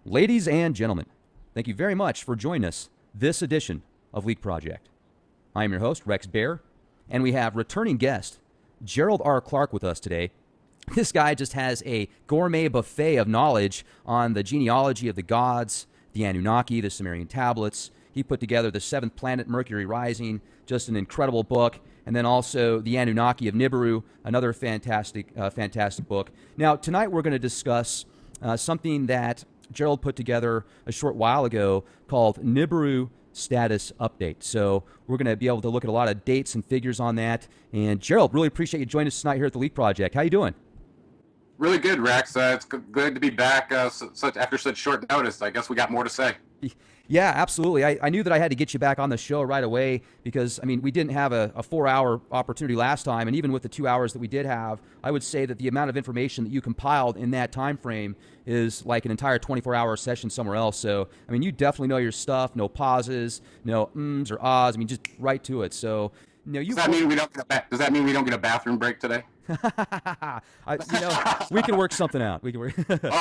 Ladies and gentlemen, thank you very much for joining us this edition of Leak Project. I am your host, Rex Bear, and we have returning guest Gerald R. Clark with us today. This guy just has a gourmet buffet of knowledge on the genealogy of the gods, the Anunnaki, the Summerian tablets. He put together The Seventh Planet, Mercury Rising, just an incredible book, and then also The Anunnaki of Nibiru, another fantastic book. Now, tonight we're going to discuss something that Gerald put together a short while ago called Nibiru Status Update. So we're going to be able to look at a lot of dates and figures on that. And Gerald, really appreciate you joining us tonight here at the Leak Project. How you doing? Really good, Rex. It's good to be back after such short notice. I guess we got more to say. Yeah, absolutely. I knew that I had to get you back on the show right away because, I mean, we didn't have a 4-hour opportunity last time. And even with the 2 hours that we did have, I would say that the amount of information that you compiled in that time frame is like an entire 24-hour session somewhere else. So, I mean, you definitely know your stuff. No pauses, no ums or ahs. I mean, just right to it. So, you know, does that mean we don't get a bathroom break today? We can work something out. We can work.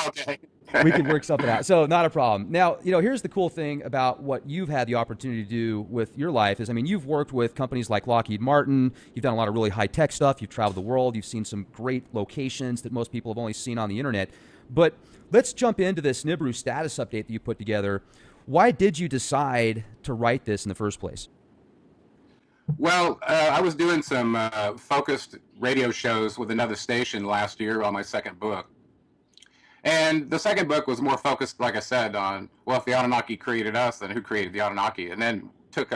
Okay. We can work something out. So not a problem. Now, here's the cool thing about what you've had the opportunity to do with your life is, I mean, you've worked with companies like Lockheed Martin. You've done a lot of really high-tech stuff. You've traveled the world. You've seen some great locations that most people have only seen on the internet. But let's jump into this Nibiru status update that you put together. Why did you decide to write this in the first place? Well, I was doing some focused radio shows with another station last year on my second book. And the second book was more focused, like I said, on, well, if the Anunnaki created us, then who created the Anunnaki? And then took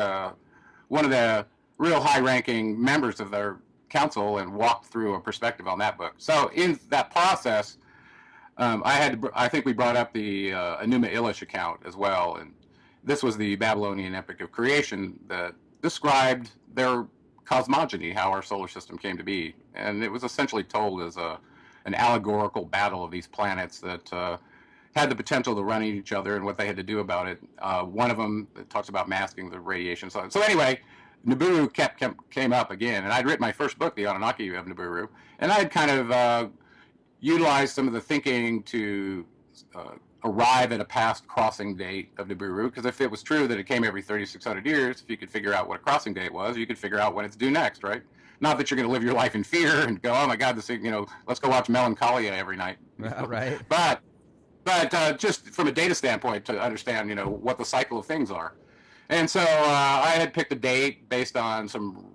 one of the real high-ranking members of their council and walked through a perspective on that book. So in that process, I think we brought up the Enuma Elish account as well. And this was the Babylonian epic of creation that described their cosmogony, how our solar system came to be. And it was essentially told as an allegorical battle of these planets that had the potential to run into each other and what they had to do about it. One of them talks about masking the radiation. So anyway, Nibiru came up again, and I'd written my first book, The Anunnaki of Nibiru, and I had kind of utilized some of the thinking to arrive at a past crossing date of Nibiru, because if it was true that it came every 3,600 years, if you could figure out what a crossing date was, you could figure out when it's due next, right? Not that you're going to live your life in fear and go, oh my God, this, let's go watch Melancholia every night. Right. But just from a data standpoint to understand, what the cycle of things are. And so I had picked a date based on some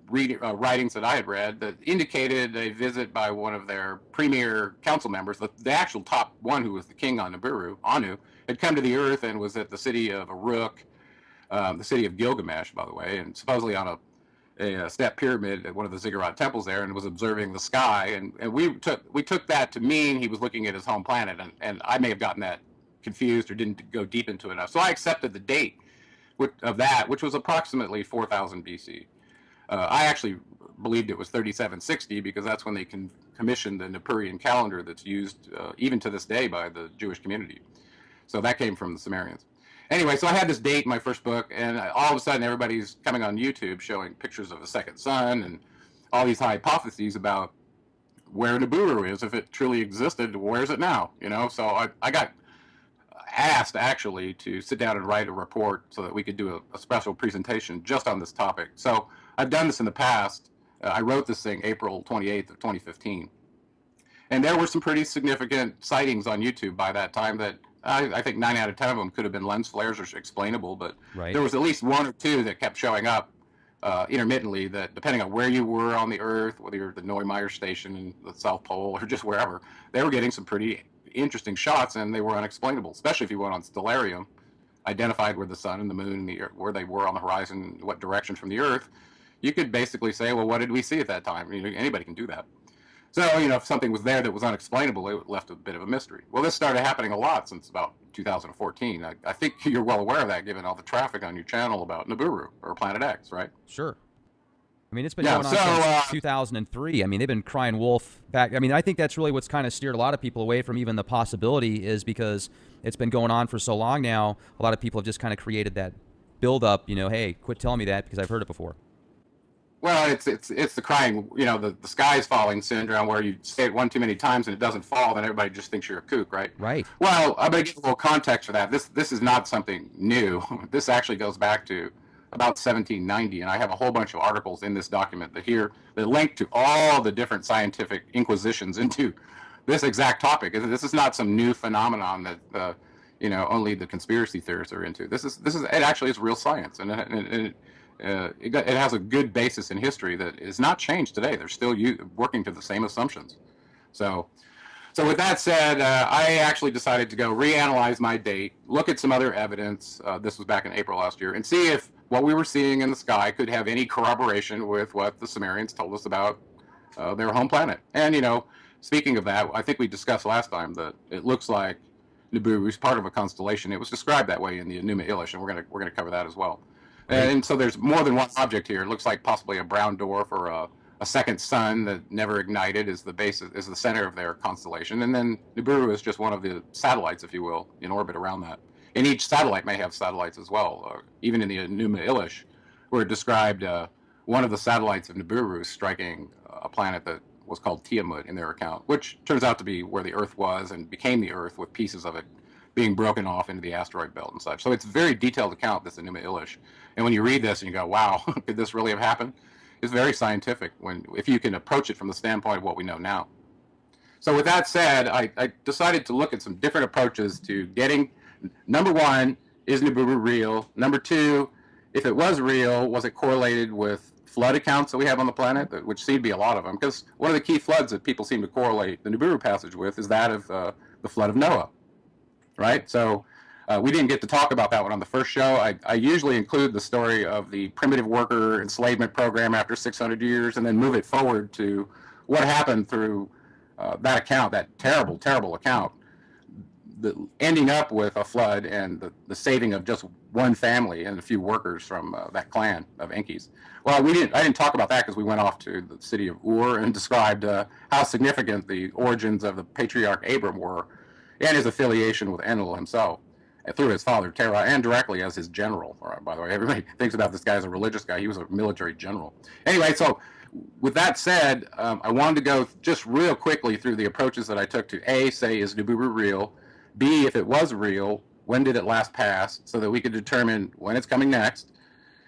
writings that I had read that indicated a visit by one of their premier council members, the actual top one who was the king on Nibiru, Anu, had come to the earth and was at the city of Uruk, the city of Gilgamesh, by the way, and supposedly on a step pyramid at one of the ziggurat temples there, and was observing the sky. And we took that to mean he was looking at his home planet, and I may have gotten that confused or didn't go deep into it enough. So I accepted the date of that, which was approximately 4000 BC. I actually believed it was 3760 because that's when they commissioned the Nibiruan calendar that's used even to this day by the Jewish community. So that came from the Summerians. Anyway, so I had this date in my first book, and all of a sudden everybody's coming on YouTube showing pictures of a second sun and all these hypotheses about where Nibiru is. If it truly existed, where's it now? So I got asked actually to sit down and write a report so that we could do a special presentation just on this topic. So I've done this in the past. I wrote this thing April 28th of 2015. And there were some pretty significant sightings on YouTube by that time that I think 9 out of 10 of them could have been lens flares or explainable, but right. There was at least 1 or 2 that kept showing up intermittently that depending on where you were on the Earth, whether you're at the Neumayer station in the South Pole or just wherever, they were getting some pretty interesting shots, and they were unexplainable, especially if you went on Stellarium, identified where the sun and the moon and the Earth, where they were on the horizon, what direction from the Earth. You could basically say, well, what did we see at that time? Anybody can do that. So, if something was there that was unexplainable, it left a bit of a mystery. Well, this started happening a lot since about 2014. I think you're well aware of that, given all the traffic on your channel about Nibiru or Planet X, right? Sure. I mean, it's been going on since 2003. I mean, they've been crying wolf back. I mean, I think that's really what's kind of steered a lot of people away from even the possibility, is because it's been going on for so long now. A lot of people have just kind of created that build-up, hey, quit telling me that because I've heard it before. Well, it's the crying, the sky's falling syndrome, where you say it one too many times and it doesn't fall, then everybody just thinks you're a kook, right? Right. Well, I'm going to give a little context for that. This is not something new. This actually goes back to about 1790, and I have a whole bunch of articles in this document that link to all the different scientific inquisitions into this exact topic. This is not some new phenomenon that only the conspiracy theorists are into. It actually is real science, and it has a good basis in history that is not changed today. They're still working to the same assumptions. So with that said, I actually decided to go reanalyze my date, look at some other evidence. This was back in April last year, and see if what we were seeing in the sky could have any corroboration with what the Summerians told us about their home planet. And speaking of that, I think we discussed last time that it looks like Nibiru is part of a constellation. It was described that way in the Enuma Elish, and we're gonna cover that as well. And so there's more than one object here. It looks like possibly a brown dwarf or a second sun that never ignited is the center of their constellation. And then Nibiru is just one of the satellites, if you will, in orbit around that. And each satellite may have satellites as well. Even in the Enuma Elish, where it described one of the satellites of Nibiru striking a planet that was called Tiamat in their account, which turns out to be where the Earth was and became the Earth, with pieces of it being broken off into the asteroid belt and such. So it's a very detailed account, this Enuma Elish. And when you read this and you go, wow, could this really have happened? It's very scientific if you can approach it from the standpoint of what we know now. So with that said, I decided to look at some different approaches to getting, number one, is Nibiru real? Number two, if it was real, was it correlated with flood accounts that we have on the planet, which seem to be a lot of them? Because one of the key floods that people seem to correlate the Nibiru passage with is that of the flood of Noah, right? So we didn't get to talk about that one on the first show. I usually include the story of the primitive worker enslavement program after 600 years, and then move it forward to what happened through that account, that terrible, terrible account, ending up with a flood and the saving of just one family and a few workers from that clan of Enkis. Well, I didn't talk about that because we went off to the city of Ur and described how significant the origins of the patriarch Abram were, and his affiliation with Enlil himself, through his father Terah, and directly as his general. By the way, everybody thinks about this guy as a religious guy. He was a military general. Anyway, so with that said, I wanted to go just real quickly through the approaches that I took to A, say, is Nibiru real? B, if it was real, when did it last pass? So that we could determine when it's coming next.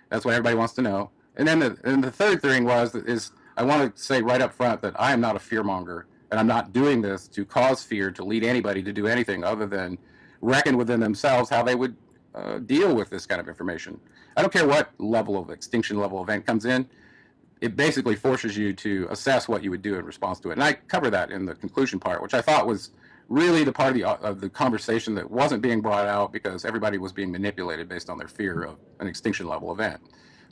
That's what everybody wants to know. And then the third thing is I want to say right up front that I am not a fearmonger, and I'm not doing this to cause fear, to lead anybody to do anything other than reckon within themselves how they would deal with this kind of information. I don't care what level of extinction level event comes in. It basically forces you to assess what you would do in response to it. And I cover that in the conclusion part, which I thought was really the part of the conversation that wasn't being brought out because everybody was being manipulated based on their fear of an extinction level event.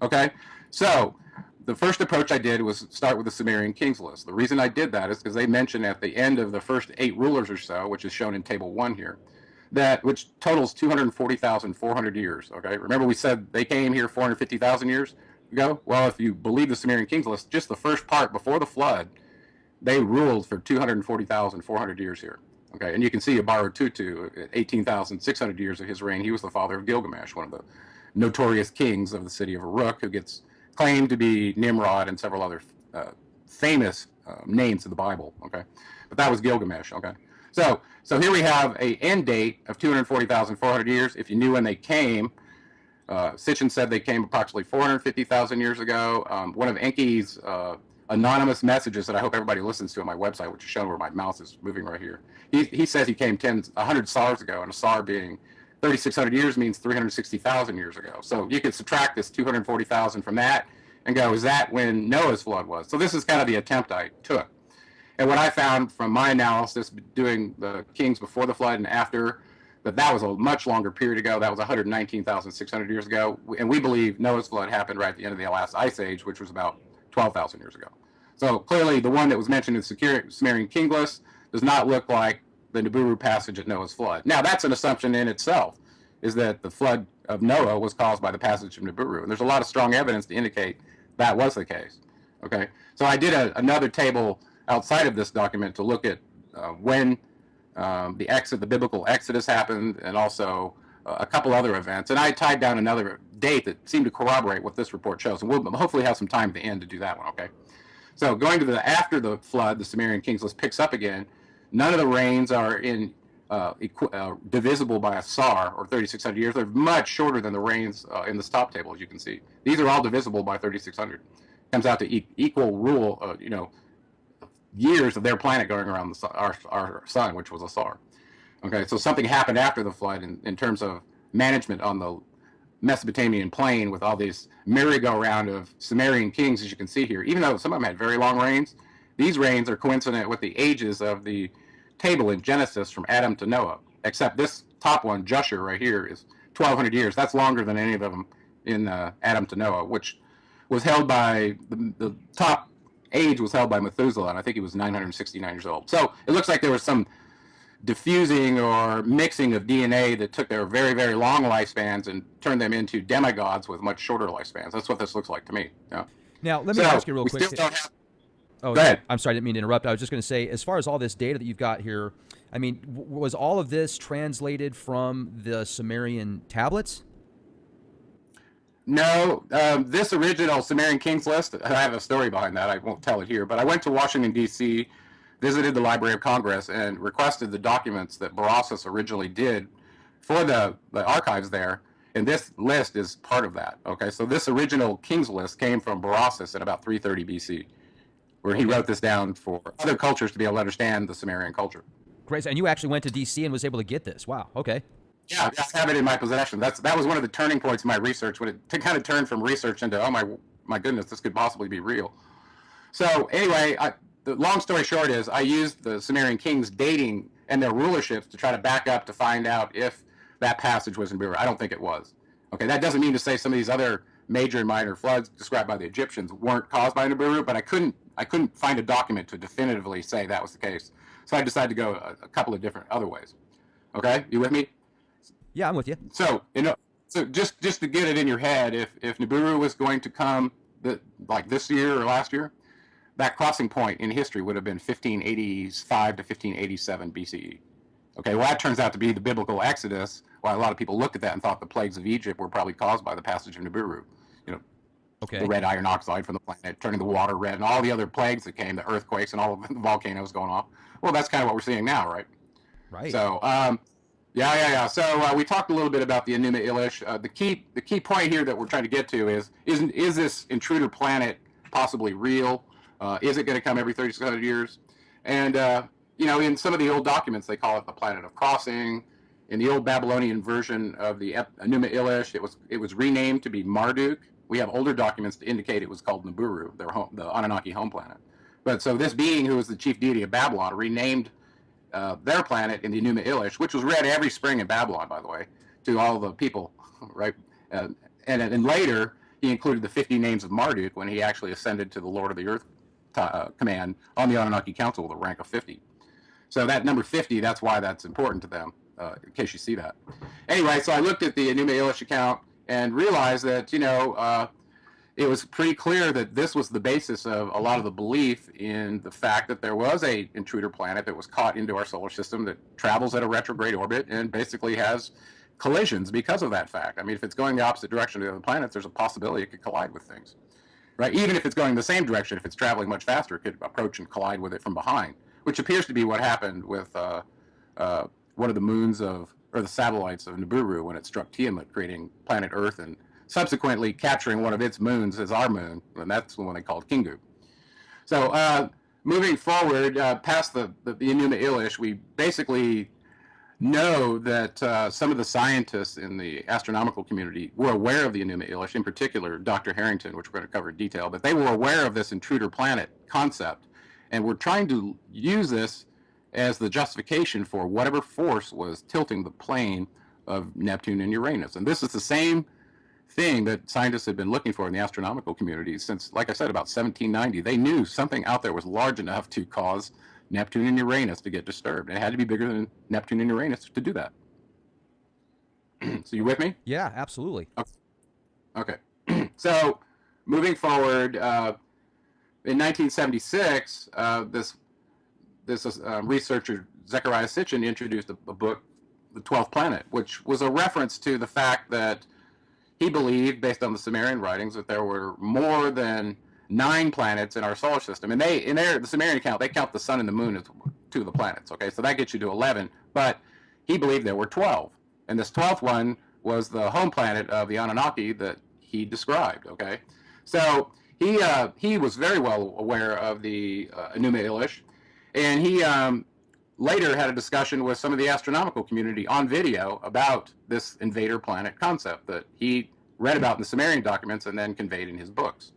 Okay? So the first approach I did was start with the Summerian kings list. The reason I did that is because they mention at the end of the first 8 rulers or so, which is shown in table 1 here, which totals 240,400 years. Okay, remember we said they came here 450,000 years ago? Well, if you believe the Summerian kings list, just the first part before the flood, they ruled for 240,400 years here. Okay, and you can see Abaru Tutu at 18,600 years of his reign. He was the father of Gilgamesh, one of the notorious kings of the city of Uruk, who gets claimed to be Nimrod and several other famous names of the Bible. Okay, but that was Gilgamesh. Okay, so here we have a end date of 240,400 years. If you knew when they came, Sitchin said they came approximately 450,000 years ago. One of Enki's anonymous messages that I hope everybody listens to on my website, which is shown where my mouse is moving right here. He says he came 100 SARs ago, and a SAR being 3,600 years means 360,000 years ago. So you could subtract this 240,000 from that and go, is that when Noah's flood was? So this is kind of the attempt I took. And what I found from my analysis, doing the kings before the flood and after, that was a much longer period ago. That was 119,600 years ago. And we believe Noah's flood happened right at the end of the last ice age, which was about 12,000 years ago. So clearly the one that was mentioned in the Summerian king list does not look like the Nibiru passage at Noah's flood. Now that's an assumption in itself, is that the flood of Noah was caused by the passage of Nibiru. And there's a lot of strong evidence to indicate that was the case. Okay, so I did another table outside of this document to look at when the biblical Exodus happened, and also a couple other events, and I tied down another date that seemed to corroborate what this report shows, and we'll hopefully have some time at the end to do that one. Okay. So going to the after the flood, the Summerian kings list picks up again. None of the reigns are divisible by a sar, or 3,600 years. They're much shorter than the reigns in this top table, as you can see. These are all divisible by 3,600. Comes out to equal rule, years of their planet going around our sun, which was a sar. Okay, so something happened after the flood in terms of management on the Mesopotamian plain with all these merry-go-round of Summerian kings, as you can see here. Even though some of them had very long reigns, these reigns are coincident with the ages of the table in Genesis from Adam to Noah, except this top one, Jushur, right here, is 1,200 years. That's longer than any of them in Adam to Noah, which was held by, the top age was held by Methuselah, and I think he was 969 years old. So it looks like there was some diffusing or mixing of DNA that took their very, very long lifespans and turned them into demigods with much shorter lifespans. That's what this looks like to me. Yeah. Now, let me ask you real quick. Still don't have... Oh, go ahead. I'm sorry, I didn't mean to interrupt. I was just going to say, as far as all this data that you've got here, I mean, was all of this translated from the Sumerian tablets? No, this original Summerian Kings list, I have a story behind that. I won't tell it here, but I went to Washington, D.C., visited the Library of Congress, and requested the documents that Berossus originally did for the archives there, and this list is part of that. Okay, so this original Kings list came from Berossus in about 330 B.C., where he wrote this down for other cultures to be able to understand the Summerian culture. Great, and you actually went to D.C. and was able to get this. Wow, okay. Yeah, I have it in my possession. That was one of the turning points in my research, when it kind of turned from research into, oh my goodness, this could possibly be real. So anyway, the long story short is I used the Summerian kings dating and their rulerships to try to back up to find out if that passage was in Nibiru. I don't think it was. Okay, that doesn't mean to say some of these other major and minor floods described by the Egyptians weren't caused by Nibiru, but I couldn't find a document to definitively say that was the case. So I decided to go a couple of different other ways. Okay, you with me? Yeah, I'm with you. So, so just to get it in your head, if Nibiru was going to come like this year or last year, that crossing point in history would have been 1585 to 1587 BCE. Okay, well, that turns out to be the biblical Exodus. Well, a lot of people looked at that and thought the plagues of Egypt were probably caused by the passage of Nibiru. Okay. The red iron oxide from the planet, turning the water red, and all the other plagues that came, the earthquakes and all of the volcanoes going off. Well, that's kind of what we're seeing now, right? Right. So, yeah. So we talked a little bit about the Enuma Elish. The key point here that we're trying to get to is this intruder planet possibly real? Is it going to come every 3,600 years? And in some of the old documents, they call it the planet of crossing. In the old Babylonian version of the Enuma Elish, it was renamed to be Marduk. We have older documents to indicate it was called Nibiru, the Anunnaki home planet. But so this being, who was the chief deity of Babylon, renamed their planet in the Enuma Elish, which was read every spring in Babylon, by the way, to all the people, right? And later, he included the 50 names of Marduk when he actually ascended to the Lord of the Earth command on the Anunnaki Council with a rank of 50. So that number 50, that's why that's important to them, in case you see that. Anyway, so I looked at the Enuma Elish account and realized that, it was pretty clear that this was the basis of a lot of the belief in the fact that there was a intruder planet that was caught into our solar system that travels at a retrograde orbit and basically has collisions because of that fact. I mean, if it's going the opposite direction of the other planets, there's a possibility it could collide with things, right? Even if it's going the same direction, if it's traveling much faster, it could approach and collide with it from behind, which appears to be what happened with one of the moons or the satellites of Nibiru when it struck Tiamat, creating planet Earth and subsequently capturing one of its moons as our moon, and that's the one they called Kingu. So moving forward, past the Enuma Elish, we basically know that some of the scientists in the astronomical community were aware of the Enuma Elish, in particular Dr. Harrington, which we're going to cover in detail, but they were aware of this intruder planet concept, and were trying to use this as the justification for whatever force was tilting the plane of Neptune and Uranus. And this is the same thing that scientists have been looking for in the astronomical community since, like I said, about 1790. They knew something out there was large enough to cause Neptune and Uranus to get disturbed. It had to be bigger than Neptune and Uranus to do that. So you with me? Yeah, absolutely. Okay. So moving forward, in 1976, this researcher, Zecharia Sitchin, introduced a book the 12th planet, which was a reference to the fact that he believed, based on the Summerian writings, that there were more than 9 planets in our solar system. And the Summerian account, they count the sun and the moon as 2 of the planets. Okay, so that gets you to 11. But he believed there were 12, and this 12th one was the home planet of the Anunnaki that he described. Okay, so he was very well aware of the Enuma Elish, and he later had a discussion with some of the astronomical community on video about this invader planet concept that he read about in the Summerian documents and then conveyed in his books.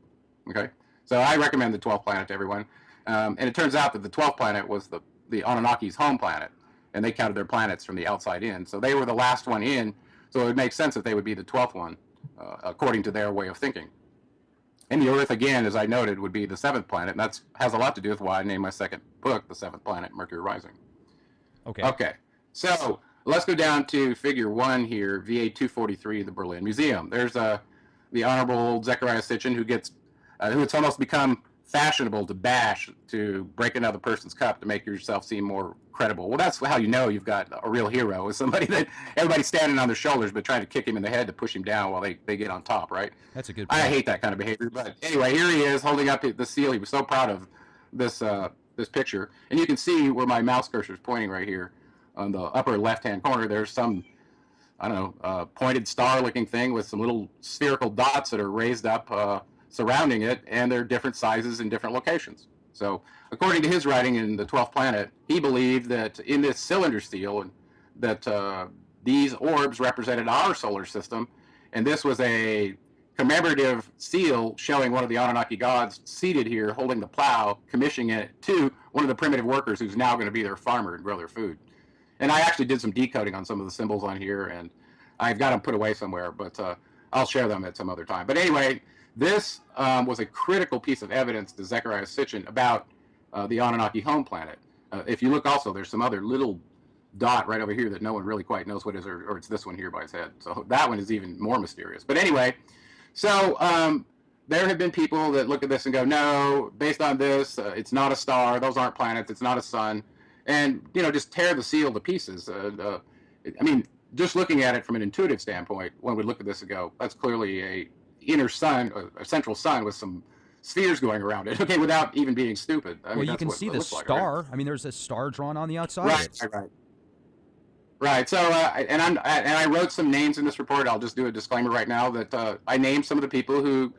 Okay, so I recommend the 12th planet to everyone, and it turns out that the 12th planet was the Anunnaki's home planet, and they counted their planets from the outside in, so they were the last one in, so it would make sense that they would be the 12th one, according to their way of thinking. And the Earth, again, as I noted, would be the 7th planet, and that has a lot to do with why I named my second book The 7th Planet, Mercury Rising. Okay, so let's go down to figure 1 here, VA 243, the Berlin Museum. There's the Honorable Zechariah Sitchin, who it's almost become fashionable to bash, to break another person's cup to make yourself seem more credible. Well, that's how you know you've got a real hero, is somebody that everybody's standing on their shoulders but trying to kick him in the head to push him down while they get on top, right? That's a good point. I hate that kind of behavior. But anyway, here he is holding up the seal. He was so proud of this picture. And you can see where my mouse cursor is pointing right here on the upper left-hand corner. There's some, I don't know, pointed star-looking thing with some little spherical dots that are raised up surrounding it, and they're different sizes in different locations. So according to his writing in the 12th planet, he believed that in this cylinder seal that these orbs represented our solar system, and this was a commemorative seal showing one of the Anunnaki gods seated here holding the plow, commissioning it to one of the primitive workers who's now going to be their farmer and grow their food. And I actually did some decoding on some of the symbols on here, and I've got them put away somewhere, but I'll share them at some other time. But anyway, this was a critical piece of evidence to Zechariah Sitchin about the Anunnaki home planet. If you look also, there's some other little dot right over here that no one really quite knows what is, or it's this one here by its head. So that one is even more mysterious. But anyway, so there have been people that look at this and go, no, based on this, it's not a star, those aren't planets, it's not a sun, and just tear the seal to pieces. I mean, just looking at it from an intuitive standpoint, one would look at this and go, that's clearly a inner sun, a central sun with some spheres going around it. Okay, without even being stupid. I mean, you can see the star. Like, right? I mean, there's a star drawn on the outside. Right. So, and I wrote some names in this report. I'll just do a disclaimer right now that I named some of the people who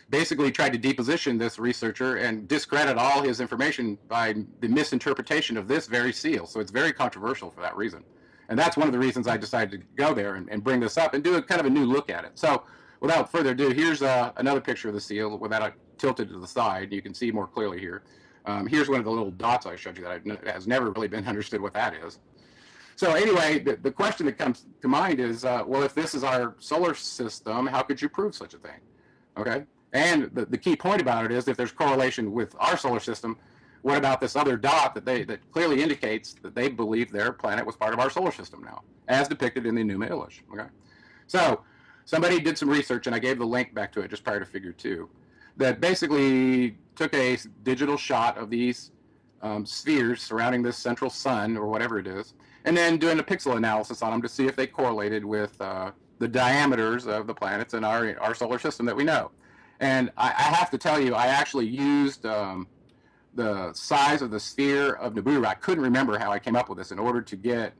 basically tried to deposition this researcher and discredit all his information by the misinterpretation of this very seal. So it's very controversial for that reason. And that's one of the reasons I decided to go there and bring this up and do a kind of a new look at it. So without further ado, here's another picture of the seal without it tilted to the side. You can see more clearly here. Here's one of the little dots I showed you that has never really been understood what that is. So anyway, the question that comes to mind is, well, if this is our solar system, how could you prove such a thing? Okay, and the key point about it is, if there's correlation with our solar system, what about this other dot that clearly indicates that they believe their planet was part of our solar system now, as depicted in the Enuma Elish? Okay, so somebody did some research, and I gave the link back to it just prior to Figure 2, that basically took a digital shot of these spheres surrounding this central sun, or whatever it is, and then doing a pixel analysis on them to see if they correlated with the diameters of the planets in our solar system that we know. And I have to tell you, I actually used the size of the sphere of Nibiru. I couldn't remember how I came up with this in order to get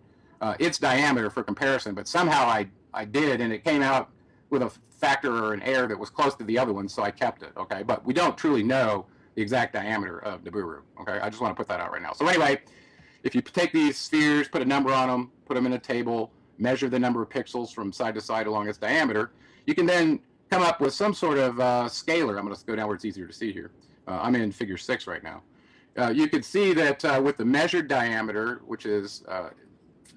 its diameter for comparison, but somehow I did, and it came out with a factor or an error that was close to the other one, so I kept it, okay? But we don't truly know the exact diameter of Nibiru, okay? I just want to put that out right now. So anyway, if you take these spheres, put a number on them, put them in a table, measure the number of pixels from side to side along its diameter, you can then come up with some sort of scalar. I'm going to go down where it's easier to see here. I'm in Figure 6 right now. You can see that with the measured diameter, which is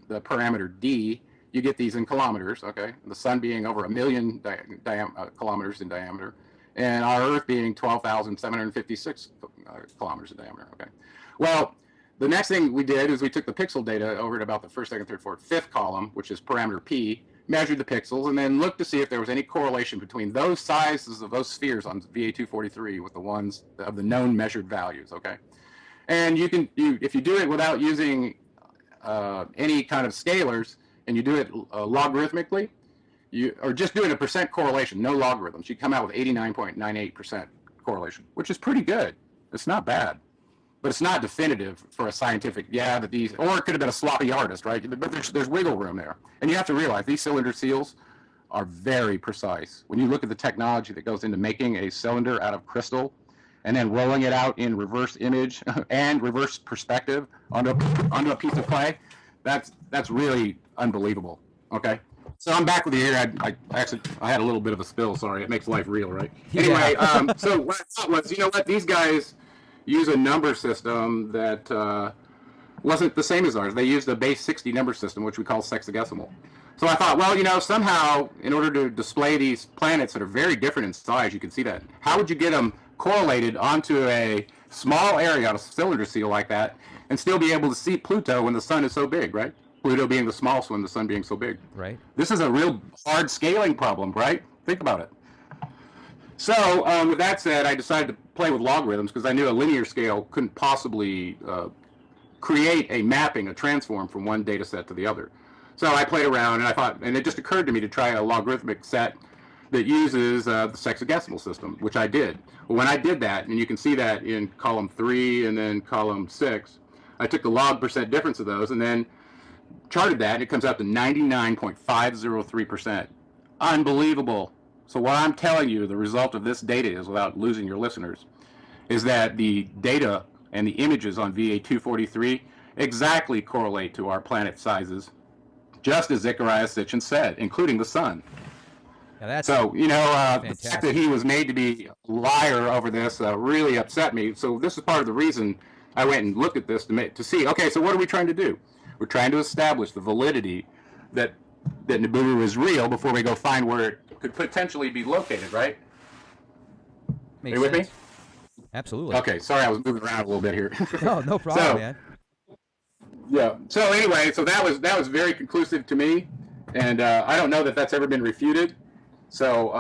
the parameter d, you get these in kilometers, okay? The sun being over 1 million kilometers in diameter, and our Earth being 12,756 kilometers in diameter, okay? Well, the next thing we did is we took the pixel data over at about the first, second, third, fourth, fifth column, which is parameter p, measured the pixels, and then looked to see if there was any correlation between those sizes of those spheres on VA243 with the ones of the known measured values, okay? And if you do it without using any kind of scalars, and you do it logarithmically, or just doing a percent correlation, no logarithms, you come out with 89.98% correlation, which is pretty good. It's not bad, but it's not definitive for a scientific, that these, or it could have been a sloppy artist, right? But there's wiggle room there. And you have to realize these cylinder seals are very precise. When you look at the technology that goes into making a cylinder out of crystal and then rolling it out in reverse image and reverse perspective onto a piece of clay, that's really unbelievable. Okay. So I'm back with you here. I had a little bit of a spill. Sorry, it makes life real, right? Anyway, so what I thought was, you know what? These guys use a number system that wasn't the same as ours. They used a base 60 number system, which we call sexagesimal. So I thought, well, you know, somehow in order to display these planets that are very different in size, you can see that. How would you get them correlated onto a small area on a cylinder seal like that and still be able to see Pluto when the sun is so big, right? Pluto being the smallest one, the sun being so big. Right. This is a real hard scaling problem, right? Think about it. So with that said, I decided to play with logarithms because I knew a linear scale couldn't possibly create a mapping, a transform from one data set to the other. So I played around and I thought, and it just occurred to me to try a logarithmic set that uses the sexagesimal system, which I did. Well, when I did that, and you can see that in column 3 and then column 6, I took the log percent difference of those and then charted that, and it comes out to 99.503%. Unbelievable. So what I'm telling you, the result of this data is, without losing your listeners, is that the data and the images on VA243 exactly correlate to our planet sizes, just as Zacharias Sitchin said, including the sun. So, you know, the fact that he was made to be a liar over this really upset me. So this is part of the reason I went and looked at this to see, okay, so what are we trying to do? We're trying to establish the validity that Nibiru is real before we go find where it could potentially be located, right? Makes Are you sense. with me? Absolutely. Okay, sorry, I was moving around a little bit here. No problem, man. Yeah. So anyway, so that was very conclusive to me, and I don't know that that's ever been refuted. So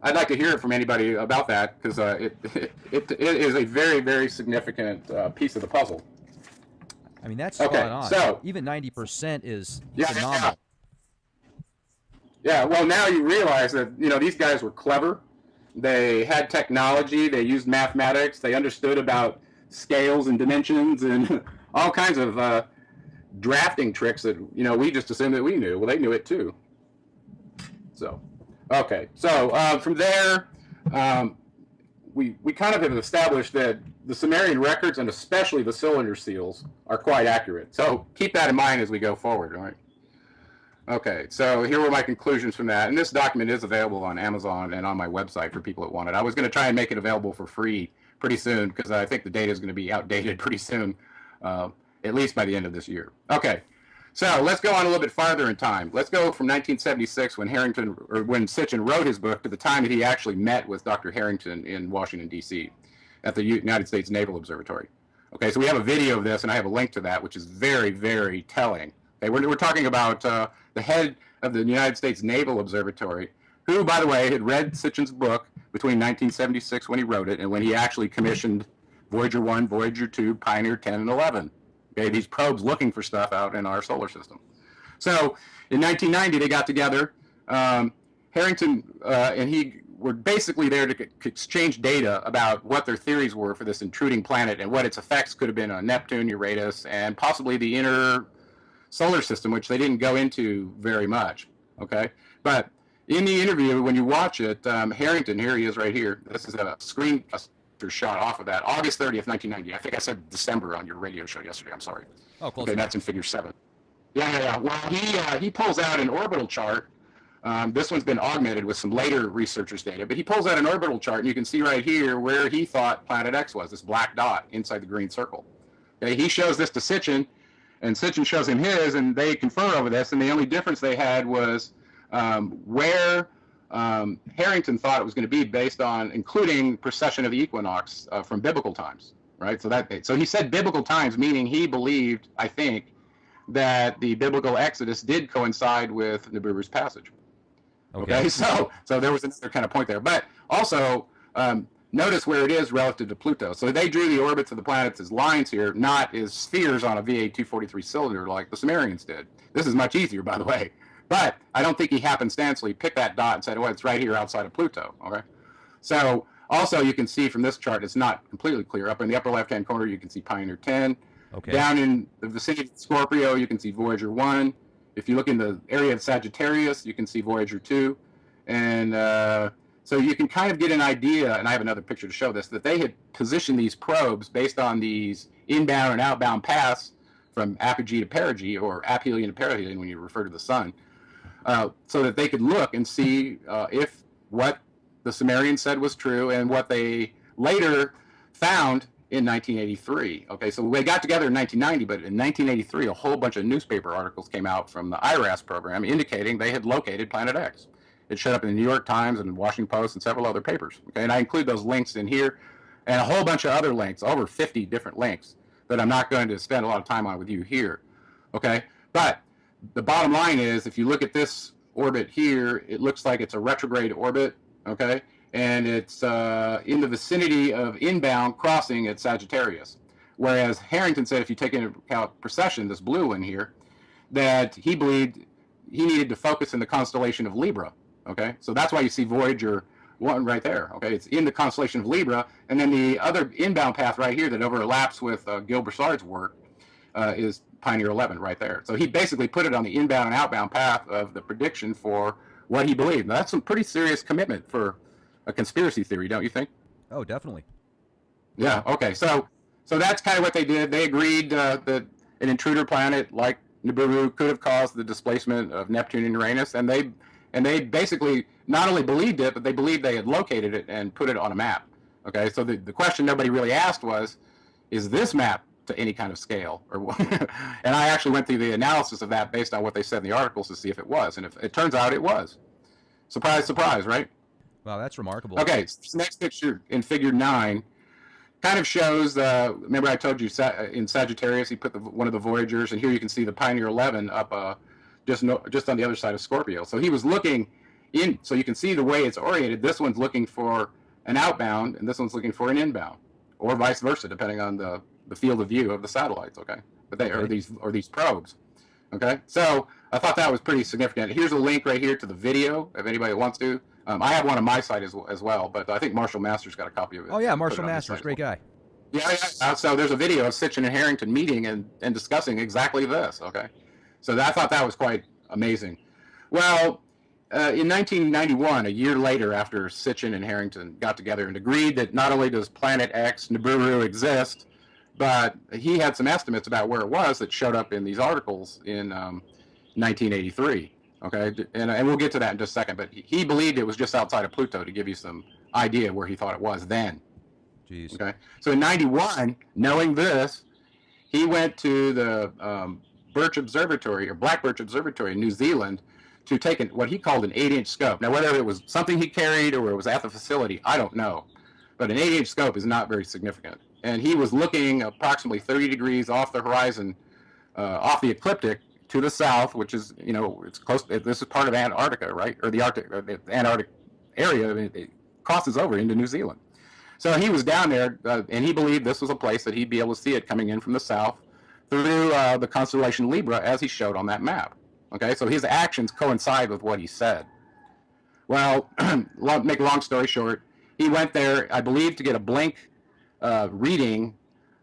I'd like to hear it from anybody about that, because it is a very, very significant piece of the puzzle. I mean, that's spot on. So even 90% is phenomenal. phenomenal. Yeah, well, now you realize that, you know, these guys were clever. They had technology. They used mathematics. They understood about scales and dimensions and all kinds of drafting tricks that, you know, we just assumed that we knew. Well, they knew it too. So, okay. So from there, we kind of have established that the Summerian records, and especially the cylinder seals, are quite accurate. So keep that in mind as we go forward, all right? Okay, so here were my conclusions from that. And this document is available on Amazon and on my website for people that want it. I was going to try and make it available for free pretty soon, because I think the data is going to be outdated pretty soon, at least by the end of this year. Okay, so let's go on a little bit farther in time. Let's go from 1976, when Sitchin wrote his book, to the time that he actually met with Dr. Harrington in Washington, D.C. at the United States Naval Observatory. Okay, so we have a video of this, and I have a link to that, which is very, very telling. Okay, we're talking about the head of the United States Naval Observatory, who, by the way, had read Sitchin's book between 1976 when he wrote it and when he actually commissioned Voyager 1, Voyager 2, Pioneer 10, and 11. Okay, these probes looking for stuff out in our solar system. So in 1990, they got together. Harrington and he were basically there to exchange data about what their theories were for this intruding planet and what its effects could have been on Neptune, Uranus, and possibly the inner solar system, which they didn't go into very much. Okay, but in the interview, when you watch it, Harrington, here he is right here. This is a screen shot off of that, August 30th, 1990. I think I said December on your radio show yesterday. I'm sorry. Oh, close. Okay, that's in figure 7. Yeah. Well, he pulls out an orbital chart. This one's been augmented with some later researchers' data, but he pulls out an orbital chart, and you can see right here where he thought Planet X was, this black dot inside the green circle. Okay, he shows this to Sitchin, and Sitchin shows him his, and they confer over this, and the only difference they had was where Harrington thought it was going to be, based on including precession of the equinox from biblical times, right? So he said biblical times, meaning he believed, I think, that the biblical Exodus did coincide with Nibiru's passage. Okay, so there was another kind of point there. But also, notice where it is relative to Pluto. So they drew the orbits of the planets as lines here, not as spheres on a VA-243 cylinder like the Summerians did. This is much easier, by the way. But I don't think he happenstancely picked that dot and said, well, it's right here outside of Pluto. Okay. So also you can see from this chart, it's not completely clear. Up in the upper left-hand corner, you can see Pioneer 10. Okay. Down in the vicinity of Scorpio, you can see Voyager 1. If you look in the area of Sagittarius, you can see Voyager 2. And so you can kind of get an idea, and I have another picture to show this, that they had positioned these probes based on these inbound and outbound paths from apogee to perigee, or aphelion to perihelion when you refer to the sun, so that they could look and see if what the Sumerians said was true and what they later found in 1983. Okay, so they got together in 1990, but in 1983, a whole bunch of newspaper articles came out from the IRAS program indicating they had located Planet X. It showed up in the New York Times and Washington Post and several other papers. Okay, and I include those links in here and a whole bunch of other links, over 50 different links that I'm not going to spend a lot of time on with you here. Okay, but the bottom line is, if you look at this orbit here, it looks like it's a retrograde orbit. Okay, and it's in the vicinity of inbound crossing at Sagittarius. Whereas Harrington said, if you take into account precession, this blue one here, that he believed he needed to focus in the constellation of Libra. Okay, so that's why you see Voyager 1 right there. Okay, it's in the constellation of Libra, and then the other inbound path right here that overlaps with Gil Broussard's work is Pioneer 11 right there. So he basically put it on the inbound and outbound path of the prediction for what he believed. Now, that's some pretty serious commitment for a conspiracy theory, don't you think? Oh, definitely. Yeah. Okay. So that's kind of what they did. They agreed that an intruder planet like Nibiru could have caused the displacement of Neptune and Uranus, and they basically not only believed it, but they believed they had located it and put it on a map. Okay. So the question nobody really asked was, is this map to any kind of scale? Or and I actually went through the analysis of that based on what they said in the articles to see if it was, and if it turns out it was. Surprise, surprise, right? Wow, that's remarkable. Okay, so this next picture in Figure 9 kind of shows, remember I told you in Sagittarius he put one of the Voyagers, and here you can see the Pioneer 11 up just on the other side of Scorpio. So he was looking in, so you can see the way it's oriented. This one's looking for an outbound, and this one's looking for an inbound, or vice versa, depending on the field of view of the satellites. Okay, but they are these probes. Okay, so I thought that was pretty significant. Here's a link right here to the video if anybody wants to. I have one on my site as well, but I think Marshall Masters got a copy of it. Oh yeah, Marshall Masters, great guy. Yeah. So there's a video of Sitchin and Harrington meeting and discussing exactly this. Okay, so I thought that was quite amazing. Well, in 1991, a year later, after Sitchin and Harrington got together and agreed that not only does Planet X, Nibiru, exist, but he had some estimates about where it was that showed up in these articles in 1983. Okay, and we'll get to that in just a second, but he believed it was just outside of Pluto, to give you some idea where he thought it was then. Jeez. Okay, so in 91, knowing this, he went to the Birch Observatory, or Black Birch Observatory in New Zealand, to take what he called an 8-inch scope. Now, whether it was something he carried or it was at the facility, I don't know, but an 8-inch scope is not very significant. And he was looking approximately 30 degrees off the horizon, off the ecliptic, to the south, which is, it's close. This is part of Antarctica, right? Or the Antarctic area. It crosses over into New Zealand. So he was down there, and he believed this was a place that he'd be able to see it coming in from the south through the constellation Libra, as he showed on that map. Okay, so his actions coincide with what he said. Well, make a long story short, he went there, I believe, to get a blink reading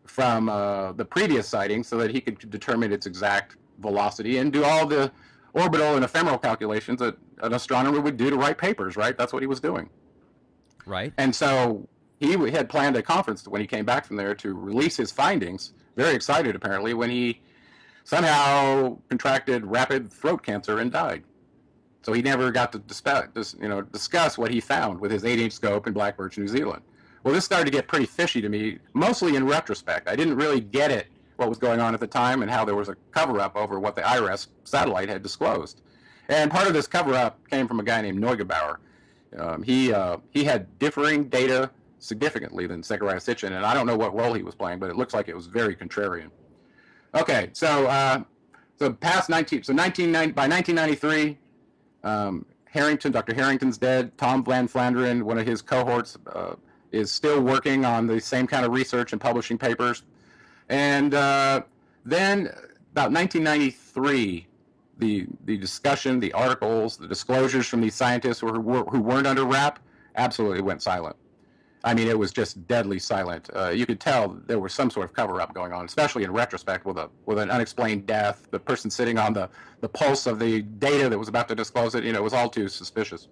from the previous sighting so that he could determine its exact velocity and do all the orbital and ephemeral calculations that an astronomer would do to write papers, right? That's what he was doing. Right. And so he had planned a conference when he came back from there to release his findings, very excited apparently, when he somehow contracted rapid throat cancer and died. So he never got to discuss what he found with his 8-inch scope in Black Birch, New Zealand. Well, this started to get pretty fishy to me, mostly in retrospect. I didn't really get it, what was going on at the time, and how there was a cover-up over what the IRAS satellite had disclosed. And part of this cover-up came from a guy named Neugebauer. He had differing data significantly than Zechariah Sitchin, and I don't know what role he was playing, but it looks like it was very contrarian. Okay, so by 1993, Dr. Harrington's dead. Tom Van Flanderen, one of his cohorts, is still working on the same kind of research and publishing papers. And then about 1993, the discussion, the articles, the disclosures from these scientists who weren't under wrap absolutely went silent. I mean, it was just deadly silent. You could tell there was some sort of cover-up going on, especially in retrospect with an unexplained death, the person sitting on the pulse of the data that was about to disclose it. It was all too suspicious.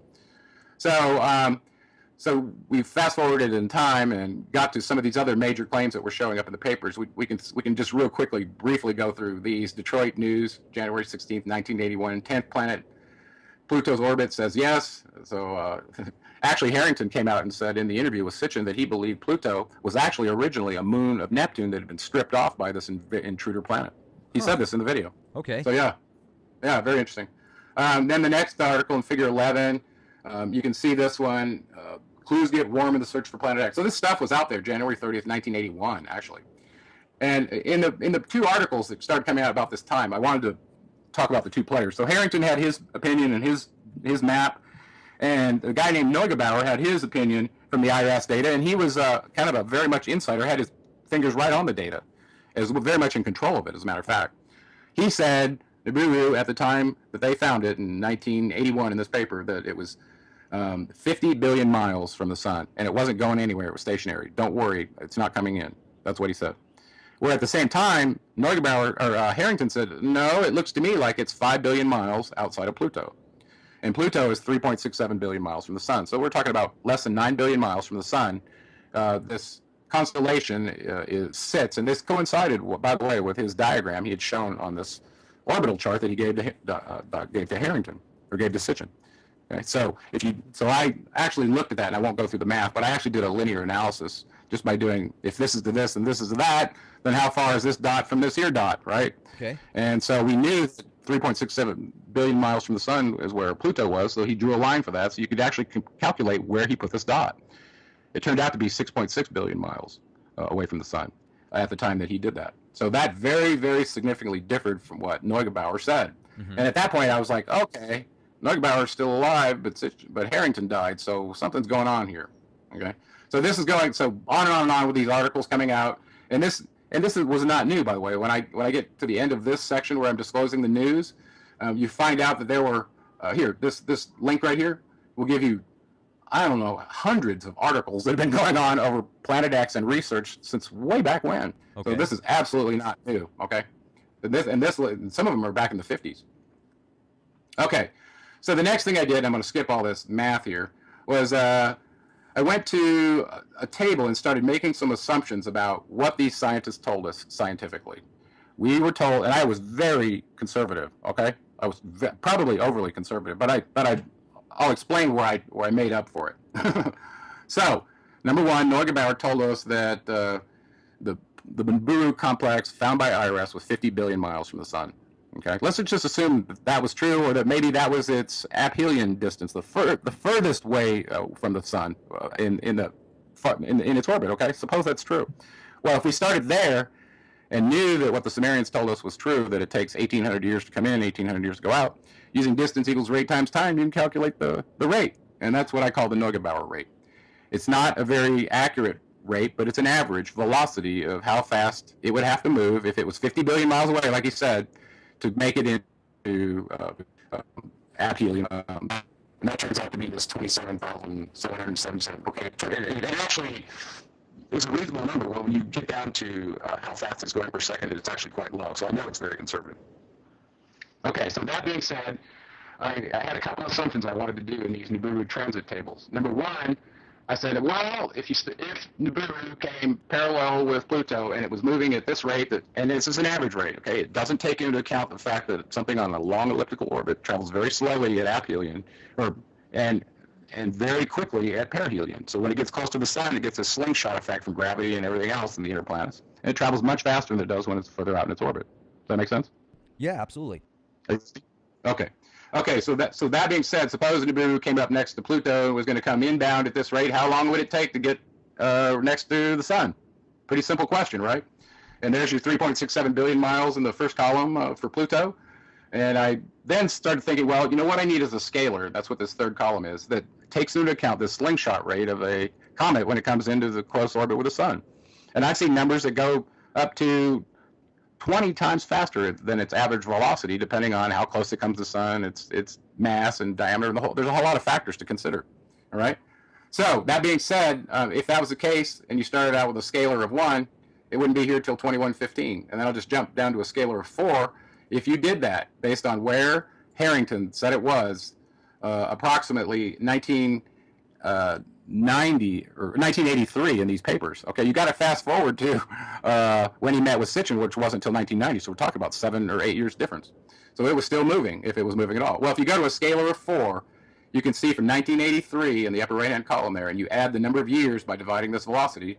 So we fast-forwarded in time and got to some of these other major claims that were showing up in the papers. We can just real quickly, briefly go through these. Detroit News, January 16th, 1981, 10th planet Pluto's orbit says yes. So actually, Harrington came out and said in the interview with Sitchin that he believed Pluto was actually originally a moon of Neptune that had been stripped off by this intruder planet. He said this in the video. Okay. So yeah, very interesting. Then the next article in Figure 11, you can see this one. Clues get warm in the search for Planet X. So this stuff was out there January 30th, 1981, actually. And in the two articles that started coming out about this time, I wanted to talk about the two players. So Harrington had his opinion and his map, and a guy named Neugebauer had his opinion from the IRS data, and he was kind of a very much insider, had his fingers right on the data, is very much in control of it, as a matter of fact. He said, Nibiru, at the time that they found it in 1981 in this paper, that it was 50 billion miles from the sun, and it wasn't going anywhere, it was stationary. Don't worry, it's not coming in. That's what he said. Where at the same time, Harrington said, no, it looks to me like it's 5 billion miles outside of Pluto. And Pluto is 3.67 billion miles from the sun. So we're talking about less than 9 billion miles from the sun. This constellation sits, and this coincided, by the way, with his diagram he had shown on this orbital chart that he gave to Harrington, or gave to Sitchin. Okay, so I actually looked at that, and I won't go through the math, but I actually did a linear analysis just by doing, if this is to this and this is to that, then how far is this dot from this here dot, right? Okay. And so we knew that 3.67 billion miles from the sun is where Pluto was, so he drew a line for that, so you could actually calculate where he put this dot. It turned out to be 6.6 billion miles away from the sun at the time that he did that. So that very, very significantly differed from what Neugebauer said. Mm-hmm. And at that point, I was like, okay, Neugebauer's still alive, but Harrington died, so something's going on here. Okay, so this is going on and on with these articles coming out, and this was not new, by the way. When I get to the end of this section where I'm disclosing the news, you find out that there were this link right here will give you, I don't know, hundreds of articles that have been going on over Planet X and research since way back when. Okay. So this is absolutely not new. Okay, and some of them are back in the 50s. Okay. So the next thing I did, I'm going to skip all this math here, was I went to a table and started making some assumptions about what these scientists told us scientifically. We were told, and I was very conservative, okay? I was probably overly conservative, but I'll explain where I made up for it. So, number one, Neugebauer told us that the Nibiru complex found by IRS was 50 billion miles from the sun. Okay, let's just assume that was true, or that maybe that was its aphelion distance, the furthest way from the sun in its orbit. Okay, suppose that's true. Well, if we started there and knew that what the Summerians told us was true, that it takes 1,800 years to come in, 1,800 years to go out, using distance equals rate times time, you can calculate the rate, and that's what I call the Neugebauer rate. It's not a very accurate rate, but it's an average velocity of how fast it would have to move if it was 50 billion miles away, like he said, to make it into aphelion. And that turns out to be this 27,777. Okay, it actually is a reasonable number. When you get down to how fast it's going per second, it's actually quite low. So I know it's very conservative. Okay, so that being said, I had a couple of assumptions I wanted to do in these Nibiru transit tables. Number one, I said, well, if Nibiru came parallel with Pluto and it was moving at this rate, and this is an average rate, okay, it doesn't take into account the fact that something on a long elliptical orbit travels very slowly at aphelion, and very quickly at perihelion. So when it gets close to the sun, it gets a slingshot effect from gravity and everything else in the inner planets, and it travels much faster than it does when it's further out in its orbit. Does that make sense? Yeah, absolutely. Okay, so that being said, suppose Nibiru came up next to Pluto and was going to come inbound at this rate, how long would it take to get next to the sun? Pretty simple question, right? And there's your 3.67 billion miles in the first column for Pluto. And I then started thinking, well, you know what I need is a scalar. That's what this third column is. That takes into account the slingshot rate of a comet when it comes into the close orbit with the sun. And I've seen numbers that go up to 20 times faster than its average velocity, depending on how close it comes to the sun, its mass and diameter, and there's a whole lot of factors to consider. All right. So that being said, if that was the case, and you started out with a scalar of 1, it wouldn't be here till 2115, and then I'll just jump down to a scalar of 4. If you did that based on where Harrington said it was, approximately 1990 or 1983 in these papers. Okay, you got to fast forward to when he met with Sitchin, which wasn't until 1990. So we're talking about 7 or 8 years difference. So it was still moving, if it was moving at all. Well, if you go to a scalar of 4, you can see from 1983 in the upper right-hand column there, and you add the number of years by dividing this velocity,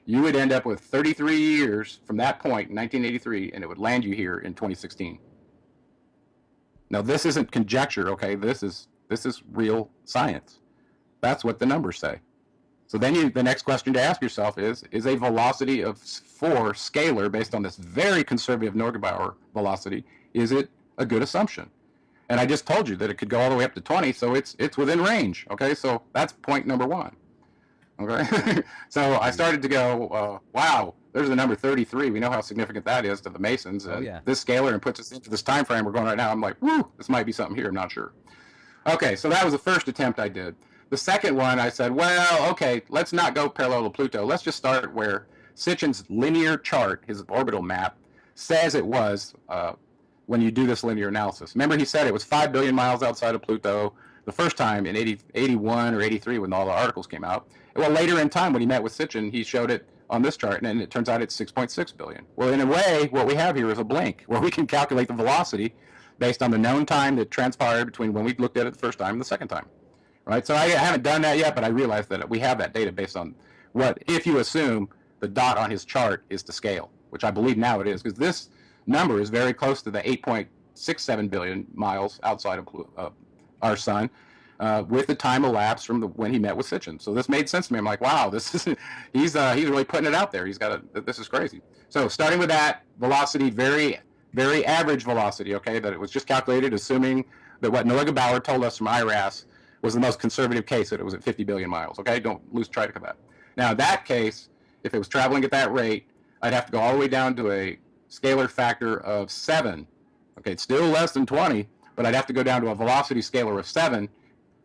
you would end up with 33 years from that point in 1983, and it would land you here in 2016. Now, this isn't conjecture, okay? This is real science. That's what the numbers say. So then the next question to ask yourself is a velocity of 4 scalar based on this very conservative Neugebauer velocity, is it a good assumption? And I just told you that it could go all the way up to 20, so it's within range, okay? So that's point number 1, okay? So I started to go, wow, there's the number 33. We know how significant that is to the Masons. Oh, yeah. This scalar and puts us into this time frame we're going right now. I'm like, whoo, this might be something here. I'm not sure. Okay, so that was the first attempt I did. The second one, I said, well, okay, let's not go parallel to Pluto. Let's just start where Sitchin's linear chart, his orbital map, says it was when you do this linear analysis. Remember, he said it was 5 billion miles outside of Pluto the first time in 81 or 83 when all the articles came out. Well, later in time, when he met with Sitchin, he showed it on this chart, and it turns out it's 6.6 billion. Well, in a way, what we have here is a blink, where we can calculate the velocity based on the known time that transpired between when we looked at it the first time and the second time. Right? So I haven't done that yet, but I realized that we have that data based on what, if you assume the dot on his chart is to scale, which I believe now it is, because this number is very close to the 8.67 billion miles outside of our sun, with the time elapsed from when he met with Sitchin. So this made sense to me. I'm like, wow, this is he's really putting it out there. This is crazy. So starting with that velocity, very very average velocity, okay, that it was just calculated assuming that what Neugebauer told us from IRAS was the most conservative case, that it was at 50 billion miles, okay? Don't lose track of that. Now, in that case, if it was traveling at that rate, I'd have to go all the way down to a scalar factor of 7. Okay, it's still less than 20, but I'd have to go down to a velocity scalar of 7,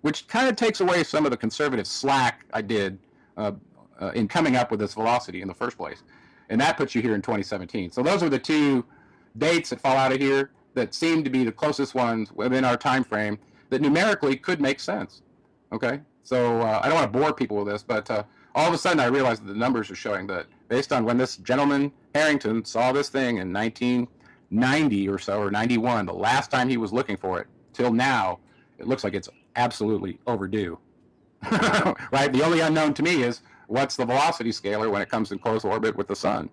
which kind of takes away some of the conservative slack I did in coming up with this velocity in the first place. And that puts you here in 2017. So those are the two dates that fall out of here that seem to be the closest ones within our time frame that numerically could make sense. Okay, so I don't want to bore people with this, but all of a sudden I realized that the numbers are showing that based on when this gentleman Harrington saw this thing in 1990 or so, or 91, the last time he was looking for it, till now, it looks like it's absolutely overdue. Right? The only unknown to me is what's the velocity scalar when it comes in close orbit with the sun,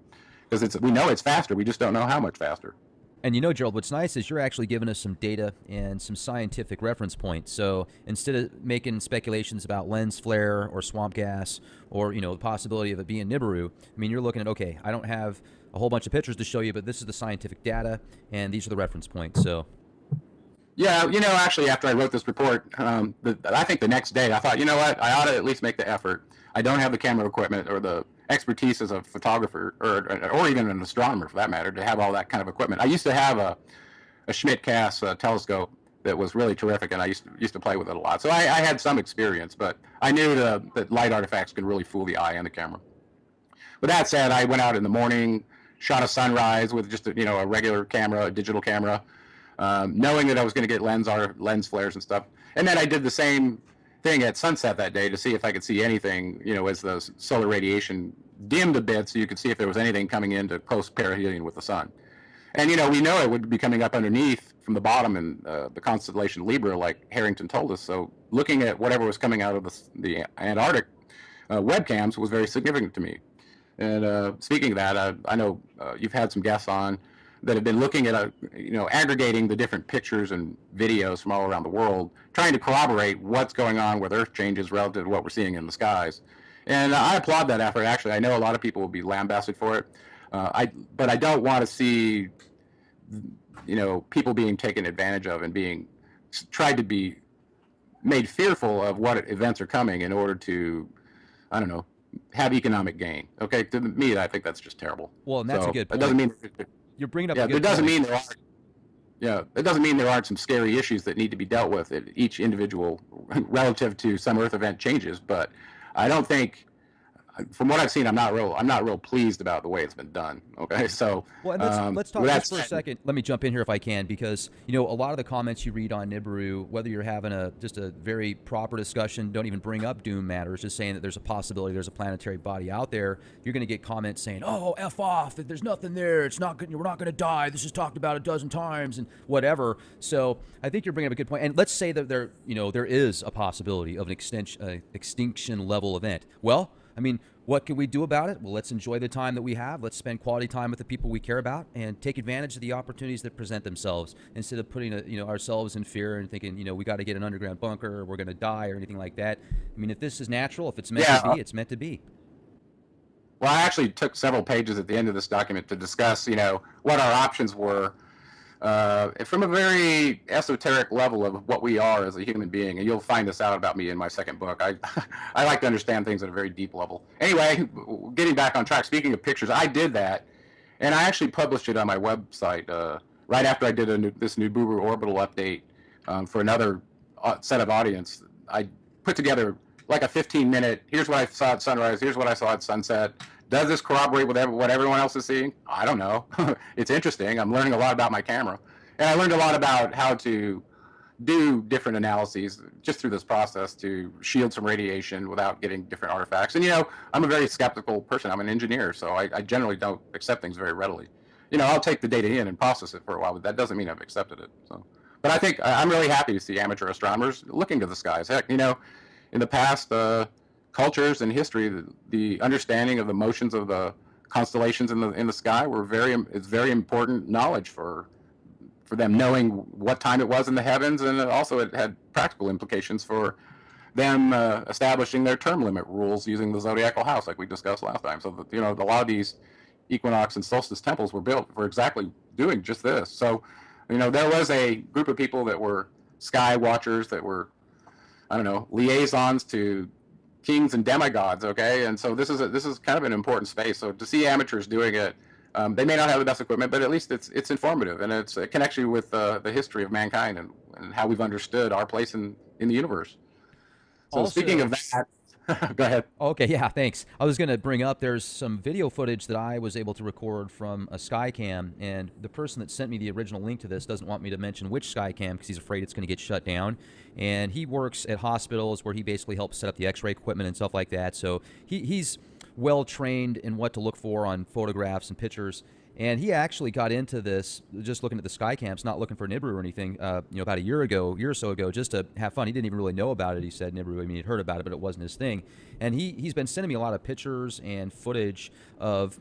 because we know it's faster, we just don't know how much faster. And you know, Gerald, what's nice is you're actually giving us some data and some scientific reference points. So instead of making speculations about lens flare or swamp gas or, you know, the possibility of it being Nibiru, I mean, you're looking at, okay, I don't have a whole bunch of pictures to show you, but this is the scientific data, and these are the reference points. So, yeah, you know, actually, after I wrote this report, I think the next day I thought, you know what, I ought to at least make the effort. I don't have the camera equipment or the expertise as a photographer or even an astronomer for that matter to have all that kind of equipment. I used to have a Schmidt-Cass telescope that was really terrific, and I used to play with it a lot. So I had some experience, but I knew that light artifacts can really fool the eye and the camera. With that said, I went out in the morning, shot a sunrise with just a regular camera, a digital camera, knowing that I was going to get lens flares and stuff. And then I did the same thing at sunset that day to see if I could see anything, as the solar radiation dimmed a bit, so you could see if there was anything coming into close perihelion with the sun. And we know it would be coming up underneath from the bottom in the constellation Libra, like Harrington told us. So looking at whatever was coming out of the Antarctic webcams was very significant to me. And speaking of that, I know you've had some guests on that have been looking at, aggregating the different pictures and videos from all around the world, trying to corroborate what's going on with Earth changes relative to what we're seeing in the skies. And I applaud that effort. Actually, I know a lot of people will be lambasted for it. But I don't want to see, people being taken advantage of and being tried to be made fearful of what events are coming in order to, I don't know, have economic gain. Okay, to me, I think that's just terrible. Well, and that's a good It doesn't point. mean You're bringing up yeah, a it good doesn't point. mean there are yeah, it doesn't mean there aren't some scary issues that need to be dealt with at each individual relative to some Earth event changes. But I don't think, from what I've seen, I'm not real pleased about the way it's been done. Okay, so Well, and let's talk with that just for a said, second. Let me jump in here if I can, because a lot of the comments you read on Nibiru, whether you're having just a very proper discussion, don't even bring up doom matters, just saying that there's a possibility there's a planetary body out there. You're going to get comments saying, "Oh, f off! There's nothing there. It's not good. We're not going to die. This is talked about a dozen times and whatever." So I think you're bringing up a good point. And let's say that there is a possibility of an extinction level event. Well, I mean, what can we do about it? Well, let's enjoy the time that we have. Let's spend quality time with the people we care about and take advantage of the opportunities that present themselves instead of putting ourselves in fear and thinking, we got to get an underground bunker or we're going to die or anything like that. I mean, if this is natural, if it's meant to be, it's meant to be. Well, I actually took several pages at the end of this document to discuss, what our options were from a very esoteric level of what we are as a human being. And you'll find this out about me in my second book. I like to understand things at a very deep level. Anyway, getting back on track, speaking of pictures, I did that. And I actually published it on my website right after I did this Nibiru orbital update for another set of audience. I put together like a 15-minute, here's what I saw at sunrise, here's what I saw at sunset. Does this corroborate with what everyone else is seeing? I don't know. It's interesting. I'm learning a lot about my camera. And I learned a lot about how to do different analyses just through this process to shield some radiation without getting different artifacts. And, I'm a very skeptical person. I'm an engineer, so I generally don't accept things very readily. I'll take the data in and process it for a while, but that doesn't mean I've accepted it. So, but I think I'm really happy to see amateur astronomers looking to the skies. Heck, in the past, cultures and history, the understanding of the motions of the constellations in the sky it's very important knowledge for them knowing what time it was in the heavens, and also it had practical implications for them establishing their term limit rules using the zodiacal house, like we discussed last time. So a lot of these equinox and solstice temples were built for exactly doing just this. So there was a group of people that were sky watchers that were, I don't know, liaisons to kings and demigods, okay? And so this is kind of an important space. So to see amateurs doing it, they may not have the best equipment, but at least it's informative, and it's a connection with the history of mankind and how we've understood our place in the universe. So Also, speaking of that, go ahead. Okay, yeah, thanks. I was going to bring up, there's some video footage that I was able to record from a Skycam, and the person that sent me the original link to this doesn't want me to mention which Skycam because he's afraid it's going to get shut down. And he works at hospitals where he basically helps set up the x-ray equipment and stuff like that. So he's well trained in what to look for on photographs and pictures. And he actually got into this just looking at the Skycams, not looking for Nibiru or anything, about a year or so ago, just to have fun. He didn't even really know about it. He said Nibiru, I mean, he'd heard about it, but it wasn't his thing. And he's been sending me a lot of pictures and footage of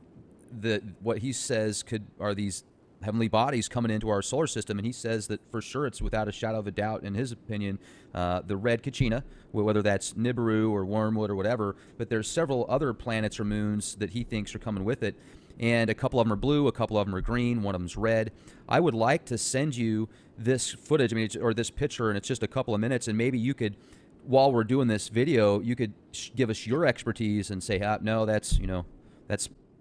what he says are these heavenly bodies coming into our solar system. And he says that for sure it's without a shadow of a doubt, in his opinion, the red Kachina, whether that's Nibiru or Wormwood or whatever. But there's several other planets or moons that he thinks are coming with it. And a couple of them are blue, a couple of them are green, one of them's red. I would like to send you this footage, or this picture, and it's just a couple of minutes, and maybe you could, while we're doing this video, you could give us your expertise and say, no, that's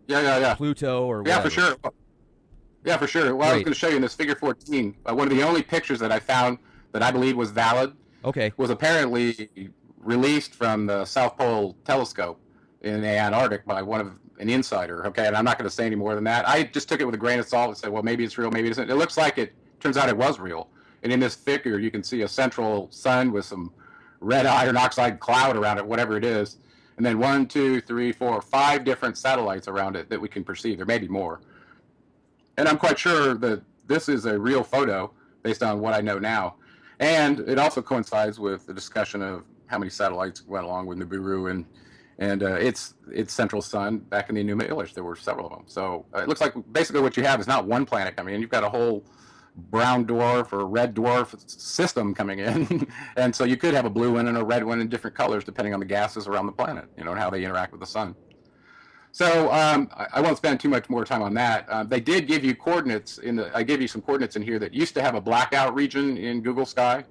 Pluto or whatever. Yeah, for sure. Yeah, for sure. Well, I was going to show you in this figure 14, one of the only pictures that I found that I believe was valid was apparently released from the South Pole telescope in the Antarctic by an insider, okay? And I'm not going to say any more than that. I just took it with a grain of salt and said, well, maybe it's real, maybe it isn't. It looks like turns out it was real. And in this figure, you can see a central sun with some red iron oxide cloud around it, whatever it is. And then 1, 2, 3, 4, 5 different satellites around it that we can perceive. There may be more. And I'm quite sure that this is a real photo based on what I know now. And it also coincides with the discussion of how many satellites went along with Nibiru and its central sun back in the Enuma Elish. There were several of them. So it looks like basically what you have is not one planet coming in. You've got a whole brown dwarf or red dwarf system coming in. And so you could have a blue one and a red one in different colors depending on the gases around the planet, and how they interact with the sun. So I won't spend too much more time on that. They did give you coordinates I gave you some coordinates in here that used to have a blackout region in Google Sky.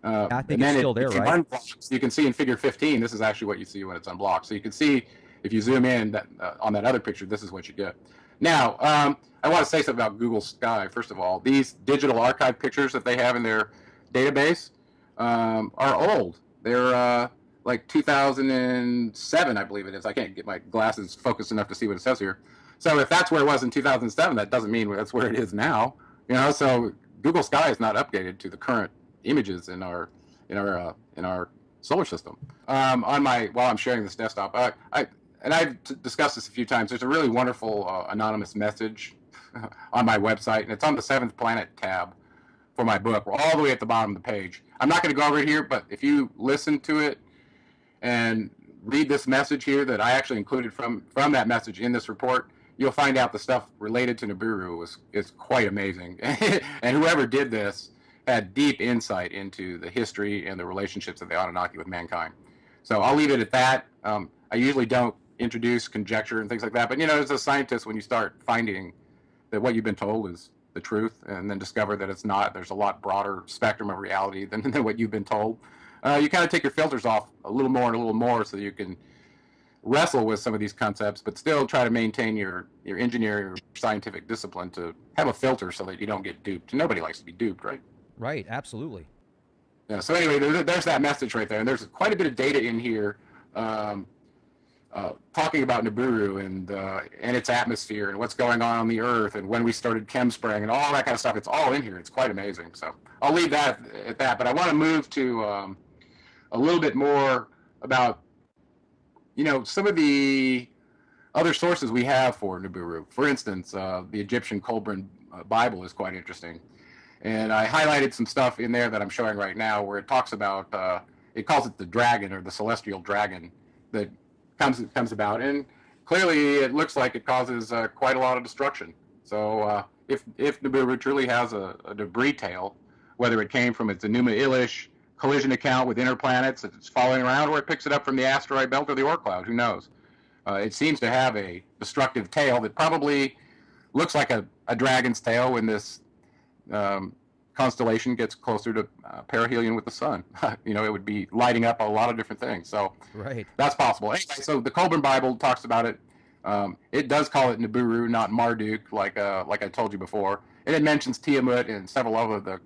I think And it's then still there, if you right? unblock, you can see in figure 15, this is actually what you see when it's unblocked. So you can see, if you zoom in that on that other picture, this is what you get. Now, I want to say something about Google Sky. First of all, these digital archive pictures that they have in their database are old. They're like 2007, I believe it is. I can't get my glasses focused enough to see what it says here. So if that's where it was in 2007, that doesn't mean that's where it is now. So Google Sky is not updated to the current images in our solar system. While I'm sharing this desktop, I've discussed this a few times. There's a really wonderful anonymous message on my website, and it's on the Seventh Planet tab for my book. We're all the way at the bottom of the page. I'm not going to go over it here, but if you listen to it and read this message here that I actually included from that message in this report, you'll find out the stuff related to Nibiru is quite amazing. And whoever did this had deep insight into the history and the relationships of the Anunnaki with mankind. So I'll leave it at that. I usually don't introduce conjecture and things like that, but as a scientist, when you start finding that what you've been told is the truth, and then discover that it's not, there's a lot broader spectrum of reality than what you've been told, you kind of take your filters off a little more and a little more, so you can wrestle with some of these concepts, but still try to maintain your engineering or scientific discipline to have a filter so that you don't get duped. Nobody likes to be duped, right? Right, absolutely. Yeah. So anyway, there's that message right there, and there's quite a bit of data in here talking about Nibiru and its atmosphere and what's going on the Earth and when we started chem spraying and all that kind of stuff. It's all in here. It's quite amazing. So I'll leave that at that. But I want to move to a little bit more about some of the other sources we have for Nibiru. For instance, the Egyptian Kolbrin Bible is quite interesting. And I highlighted some stuff in there that I'm showing right now where it talks about, it calls it the dragon, or the celestial dragon that comes about. And clearly it looks like it causes quite a lot of destruction. So if Nibiru truly has a debris tail, whether it came from its Enuma Elish collision account with inner planets that's following around, or it picks it up from the asteroid belt or the Oort cloud, who knows? It seems to have a destructive tail that probably looks like a dragon's tail when this constellation gets closer to perihelion with the sun. It would be lighting up a lot of different things. So Right. that's possible. Anyway, so the Kolbrin Bible talks about it. It does call it Nibiru, not Marduk, like I told you before. And it mentions Tiamat and several other the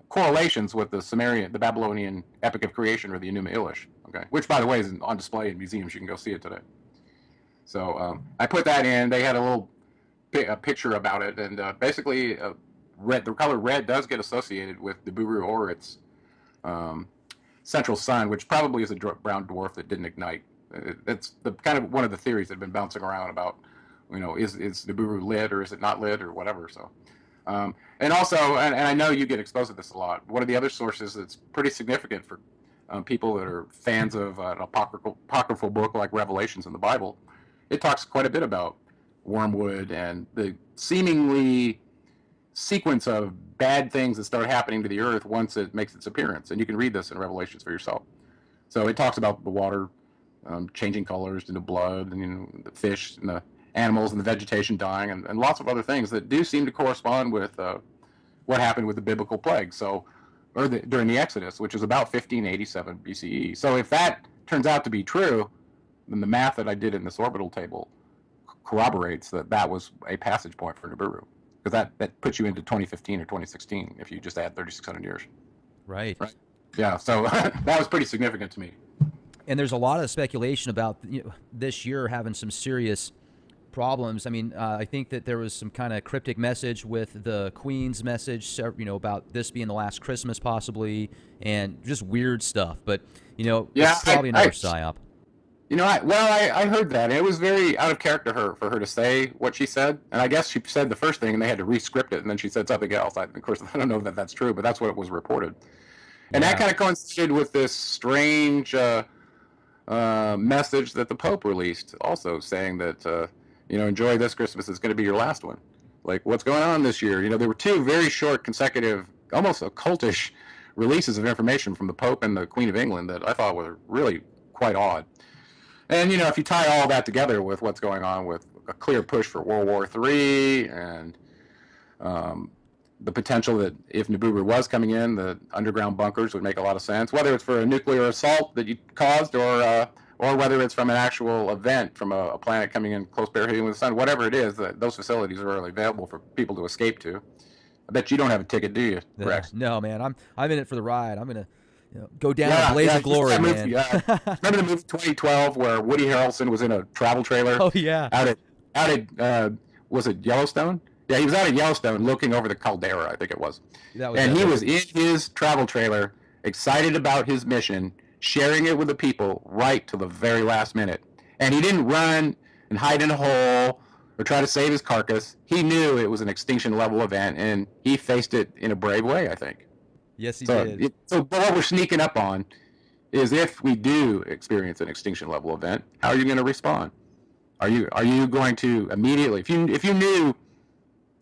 correlations with the Summerian, the Babylonian Epic of Creation, or the Enuma Elish. Okay, which by the way is on display in museums. You can go see it today. So I put that in. They had a picture about it, and basically red. The color red does get associated with Nibiru or its central sun, which probably is a brown dwarf that didn't ignite. It's the kind of one of the theories that have been bouncing around about, is Nibiru lit or is it not lit or whatever. So, and also, and I know you get exposed to this a lot. One of the other sources that's pretty significant for people that are fans of an apocryphal book like Revelations in the Bible, it talks quite a bit about wormwood and the seemingly sequence of bad things that start happening to the earth once it makes its appearance. And you can read this in Revelations for yourself. So it talks about the water changing colors into blood, and the fish and the animals and the vegetation dying, and lots of other things that do seem to correspond with what happened with the biblical plague. So, during the Exodus, which is about 1587 BCE. So if that turns out to be true, then the math that I did in this orbital table corroborates that was a passage point for Nibiru, because that puts you into 2015 or 2016 if you just add 3,600 years. Right. Yeah, so that was pretty significant to me. And there's a lot of speculation about this year having some serious problems. I mean, I think that there was some kind of cryptic message with the Queen's message, about this being the last Christmas possibly, and just weird stuff. But, it's probably another psyop. I heard that. It was very out of character for her to say what she said. And I guess she said the first thing and they had to re-script it, and then she said something else. Of course, I don't know that that's true, but that's what was reported. And that kind of coincided with this strange message that the Pope released, also saying that, enjoy this Christmas, it's going to be your last one. Like, what's going on this year? There were two very short, consecutive, almost occultish releases of information from the Pope and the Queen of England that I thought were really quite odd. And, if you tie all that together with what's going on with a clear push for World War III and the potential that if Nibiru was coming in, the underground bunkers would make a lot of sense, whether it's for a nuclear assault that you caused or whether it's from an actual event from a planet coming in close proximity with the sun, whatever it is, those facilities are really available for people to escape to. I bet you don't have a ticket, do you, Rex? No, man. I'm in it for the ride. I'm gonna go down a Yeah, blaze yeah. of glory, man. Remember the movie 2012 where Woody Harrelson was in a travel trailer Oh yeah. out at was it Yellowstone? Yeah, he was out at Yellowstone looking over the caldera, I think it was. That was And he epic. was in his travel trailer, excited about his mission, sharing it with the people right to the very last minute. And he didn't run and hide in a hole or try to save his carcass. He knew it was an extinction level event, and he faced it in a brave way, I think. Yes, he So, did. but what we're sneaking up on is if we do experience an extinction level event, how are you going to respond? Are you going to immediately, if you knew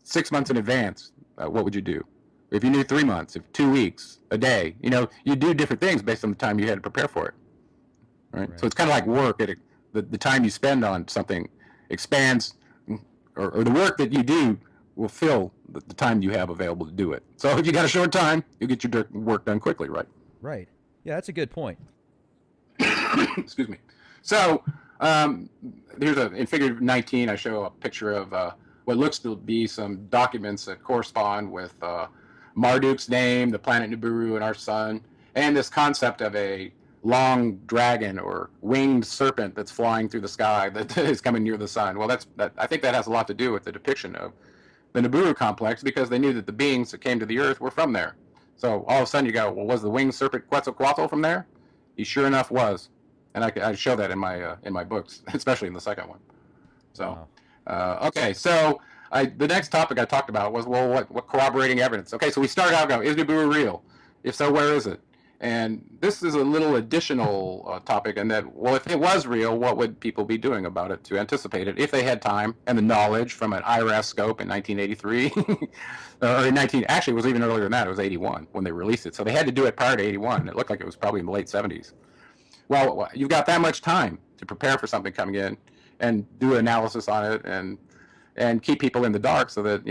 6 months in advance, what would you do? If you knew 3 months, if 2 weeks, a day, you do different things based on the time you had to prepare for it, right? So it's kind of like work. The time you spend on something expands, or the work that you do will fill the time you have available to do it. So if you got a short time, you get your work done quickly, right? Right. Yeah, that's a good point. Excuse me. So here's in figure 19, I show a picture of what looks to be some documents that correspond with Marduk's name, the planet Nibiru, and our sun, and this concept of a long dragon or winged serpent that's flying through the sky that is coming near the sun. Well, I think that has a lot to do with the depiction of the Nibiru complex, because they knew that the beings that came to the Earth were from there. So all of a sudden you go, well, was the winged serpent Quetzalcoatl from there? He sure enough was, and I show that in my books, especially in the second one. So, okay, so the next topic I talked about was, well, what corroborating evidence? Okay, so we start out going, is Nibiru real? If so, where is it? And this is a little additional topic in that, well, if it was real, what would people be doing about it to anticipate it if they had time and the knowledge from an IRAS scope in 1983? Or actually it was even earlier than that. It was 81 when they released it. So they had to do it prior to 81. It looked like it was probably in the late 70s. Well, you've got that much time to prepare for something coming in and do analysis on it and keep people in the dark, so that,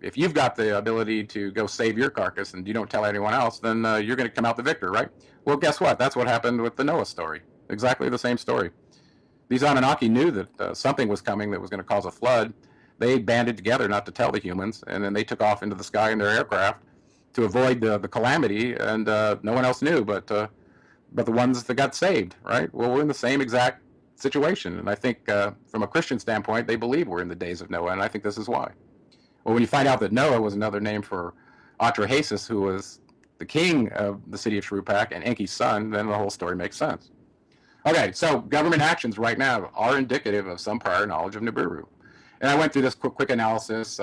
if you've got the ability to go save your carcass and you don't tell anyone else, then you're going to come out the victor, right? Well, guess what? That's what happened with the Noah story. Exactly the same story. These Anunnaki knew that something was coming that was going to cause a flood. They banded together not to tell the humans, and then they took off into the sky in their aircraft to avoid the calamity, and no one else knew but the ones that got saved, right? Well, we're in the same exact situation, and I think from a Christian standpoint, they believe we're in the days of Noah, and I think this is why. Well, when you find out that Noah was another name for Atrahasis, who was the king of the city of Shrupak and Enki's son, then the whole story makes sense. Okay, so government actions right now are indicative of some prior knowledge of Nibiru. And I went through this quick analysis.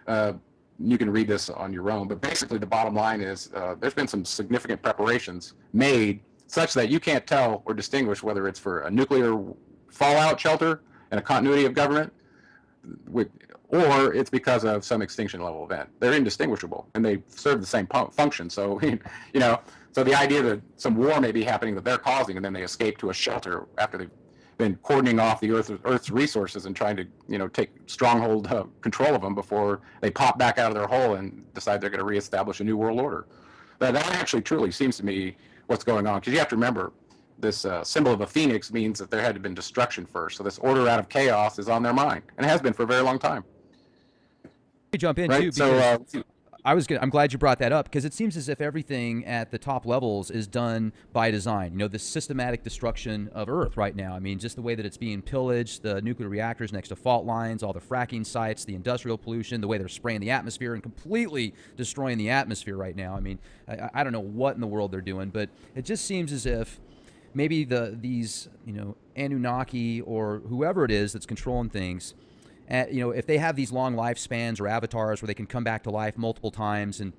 You can read this on your own, but basically the bottom line is there's been some significant preparations made such that you can't tell or distinguish whether it's for a nuclear fallout shelter and a continuity of government, or it's because of some extinction level event. They're indistinguishable, and they serve the same function. So, so the idea that some war may be happening that they're causing, and then they escape to a shelter after they've been cordoning off the Earth's resources and trying to, take stronghold control of them before they pop back out of their hole and decide they're going to reestablish a new world order. That actually truly seems to me what's going on, because you have to remember this symbol of a phoenix means that there had to have been destruction first. So this order out of chaos is on their mind, and it has been for a very long time. Let me jump in Right? too, So I'm glad you brought that up, because it seems as if everything at the top levels is done by design. The systematic destruction of Earth right now. I mean, just the way that it's being pillaged, the nuclear reactors next to fault lines, all the fracking sites, the industrial pollution, the way they're spraying the atmosphere and completely destroying the atmosphere right now. I mean, I don't know what in the world they're doing, but it just seems as if maybe these Anunnaki or whoever it is that's controlling things, if they have these long lifespans or avatars where they can come back to life multiple times and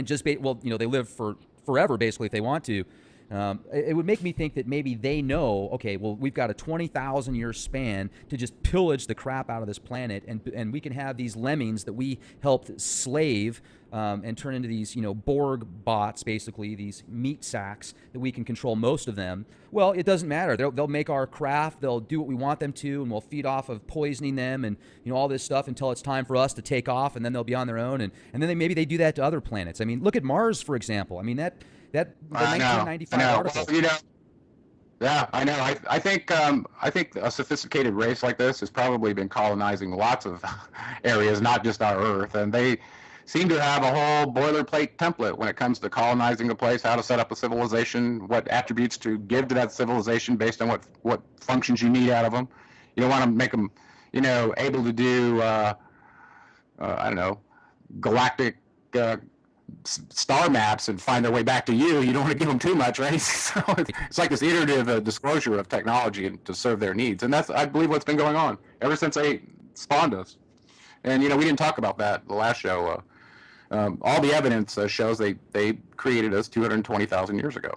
just they live for forever basically if they want to, It would make me think that maybe they know, okay, well, we've got a 20,000 year span to just pillage the crap out of this planet, and we can have these lemmings that we helped slave and turn into these, Borg bots, basically, these meat sacks that we can control most of them. Well, it doesn't matter. They'll make our craft. They'll do what we want them to, and we'll feed off of poisoning them and all this stuff until it's time for us to take off, and then they'll be on their own. And then maybe they do that to other planets. I mean, look at Mars, for example. I mean, the 1995 article. Well, yeah, I know. I think a sophisticated race like this has probably been colonizing lots of areas, not just our Earth, and they seem to have a whole boilerplate template when it comes to colonizing a place, how to set up a civilization, what attributes to give to that civilization based on what functions you need out of them. You don't want to make them, able to do, I don't know, galactic star maps and find their way back to you. You don't want to give them too much, right? So it's like this iterative disclosure of technology to serve their needs. And that's, I believe, what's been going on ever since they spawned us. And, we didn't talk about that the last show. All the evidence shows they created us 220,000 years ago.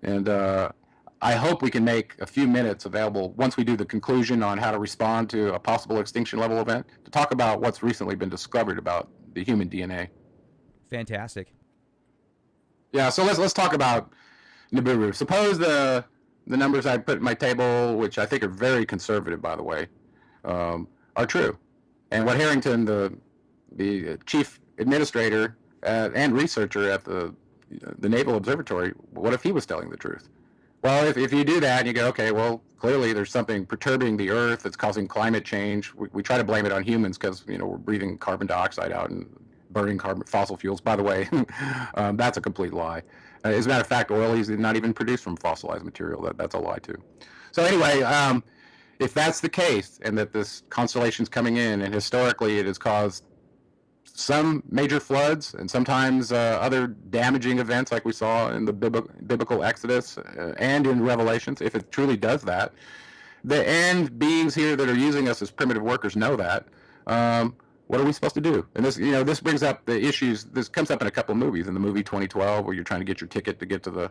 And I hope we can make a few minutes available once we do the conclusion on how to respond to a possible extinction level event to talk about what's recently been discovered about the human DNA. Fantastic. Yeah, so let's talk about Nibiru. Suppose the numbers I put in my table, which I think are very conservative, by the way, are true. And what Harrington, the chief administrator and researcher at the Naval Observatory, what if he was telling the truth? Well, if you do that and you go, okay, well, clearly there's something perturbing the Earth that's causing climate change. We try to blame it on humans because, we're breathing carbon dioxide out and burning fossil fuels. By the way, that's a complete lie. As a matter of fact, oil is not even produced from fossilized material. That's a lie, too. So anyway, if that's the case, and that this constellation's coming in, and historically it has caused some major floods and sometimes other damaging events like we saw in the biblical Exodus and in Revelations, if it truly does that, and beings here that are using us as primitive workers know that, what are we supposed to do? And this, this brings up the issues. This comes up in a couple of movies. In the movie 2012, where you're trying to get your ticket to get to the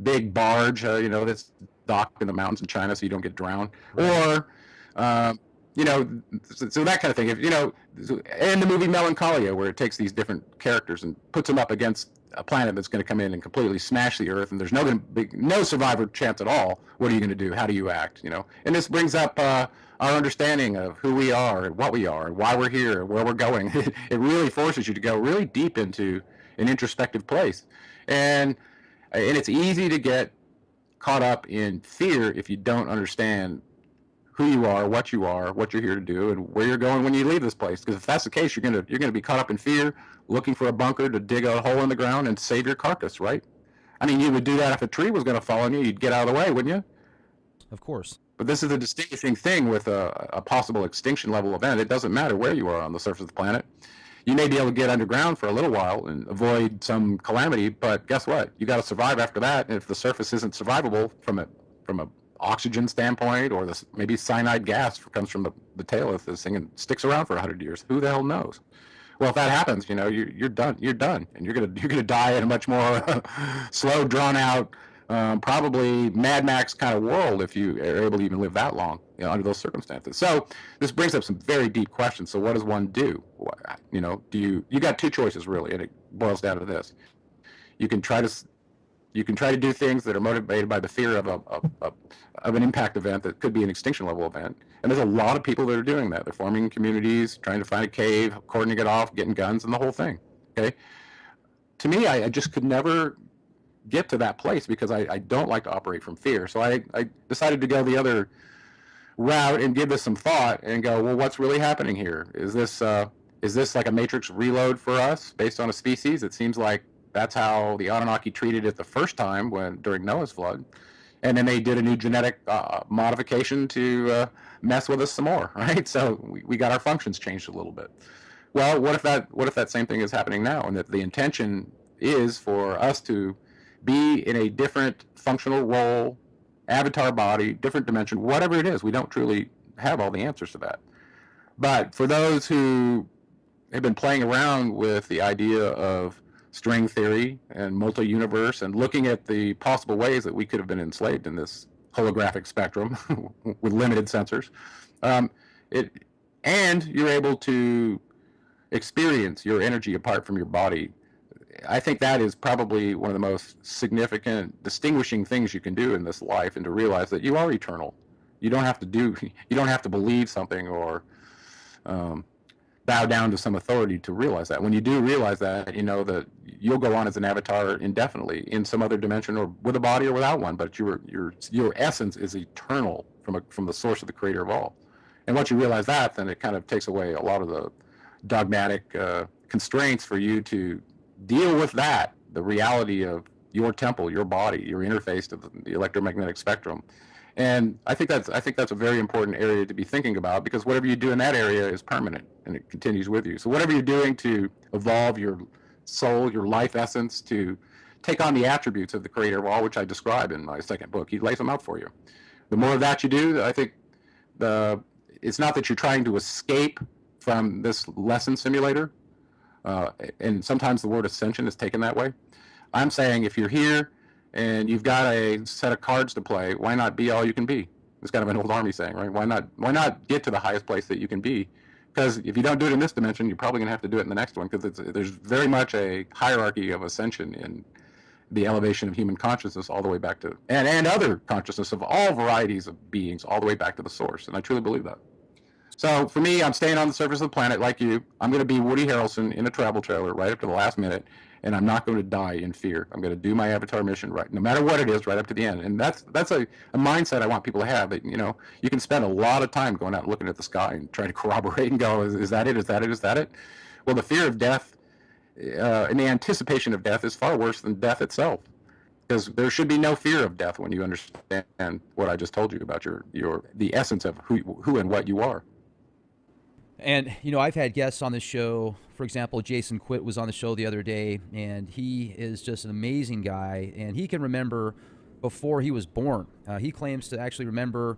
big barge, that's docked in the mountains in China so you don't get drowned. Right. Or, so that kind of thing. And the movie Melancholia, where it takes these different characters and puts them up against a planet that's going to come in and completely smash the Earth, and there's no survivor chance at all. What are you going to do? How do you act? And this brings up our understanding of who we are and what we are and why we're here and where we're going. It really forces you to go really deep into an introspective place, and it's easy to get caught up in fear if you don't understand who you are, what you're here to do, and where you're going when you leave this place. Because if that's the case, you're gonna be caught up in fear, looking for a bunker to dig a hole in the ground and save your carcass, right? I mean, you would do that if a tree was going to fall on you. You'd get out of the way, wouldn't you? Of course. But this is a distinguishing thing with a possible extinction level event. It doesn't matter where you are on the surface of the planet. You may be able to get underground for a little while and avoid some calamity, but guess what? You got to survive after that. And if the surface isn't survivable from a oxygen standpoint, or maybe cyanide gas comes from the tail of this thing and sticks around for 100 years, who the hell knows? Well, if that happens, you're done. You're done, and you're gonna die in a much more slow, drawn out, probably Mad Max kind of world if you are able to even live that long, under those circumstances. So this brings up some very deep questions. So what does one do? You got two choices really, and it boils down to this: you can try to do things that are motivated by the fear of an impact event that could be an extinction level event. And there's a lot of people that are doing that. They're forming communities, trying to find a cave, cordoning it off, getting guns, and the whole thing. Okay. To me, I just could never get to that place because I don't like to operate from fear. So I decided to go the other route and give this some thought and go, well, what's really happening here? Is this like a Matrix reload for us based on a species? It seems like that's how the Anunnaki treated it the first time during Noah's flood. And then they did a new genetic modification to mess with us some more, right? So we got our functions changed a little bit. Well, what if that same thing is happening now, and that the intention is for us to be in a different functional role, avatar body, different dimension, whatever it is? We don't truly have all the answers to that. But for those who have been playing around with the idea of string theory and multi-universe and looking at the possible ways that we could have been enslaved in this holographic spectrum with limited sensors. Um, it, and you're able to experience your energy apart from your body. I think that is probably one of the most significant distinguishing things you can do in this life, and to realize that you are eternal. You don't have to believe something or bow down to some authority to realize that. When you do realize that, you know that you'll go on as an avatar indefinitely in some other dimension, or with a body or without one, but your essence is eternal from the source of the creator of all. And once you realize that, then it kind of takes away a lot of the dogmatic constraints for you to deal with that, the reality of your temple, your body, your interface to the electromagnetic spectrum. And I think that's a very important area to be thinking about, because whatever you do in that area is permanent and it continues with you. So whatever you're doing to evolve your soul, your life essence, to take on the attributes of the creator of all, which I describe in my second book, he lays them out for you. The more of that you do, I think it's not that you're trying to escape from this lesson simulator, and sometimes the word ascension is taken that way. I'm saying if you're here and you've got a set of cards to play, why not be all you can be? It's kind of an old army saying, right? Why not get to the highest place that you can be? Because if you don't do it in this dimension, you're probably going to have to do it in the next one, because there's very much a hierarchy of ascension in the elevation of human consciousness all the way back to, and other consciousness of all varieties of beings all the way back to the source. And I truly believe that. So for me, I'm staying on the surface of the planet like you. I'm going to be Woody Harrelson in a travel trailer right up to the last minute, and I'm not going to die in fear. I'm going to do my avatar mission right, no matter what it is, right up to the end. And that's a mindset I want people to have. That, you know, you can spend a lot of time going out and looking at the sky and trying to corroborate and go, is that it? Is that it? Is that it? Well, the fear of death and the anticipation of death is far worse than death itself, because there should be no fear of death when you understand what I just told you about the essence of who and what you are. And, you know, I've had guests on the show. For example, Jason Quitt was on the show the other day, and he is just an amazing guy, and he can remember before he was born. He claims to actually remember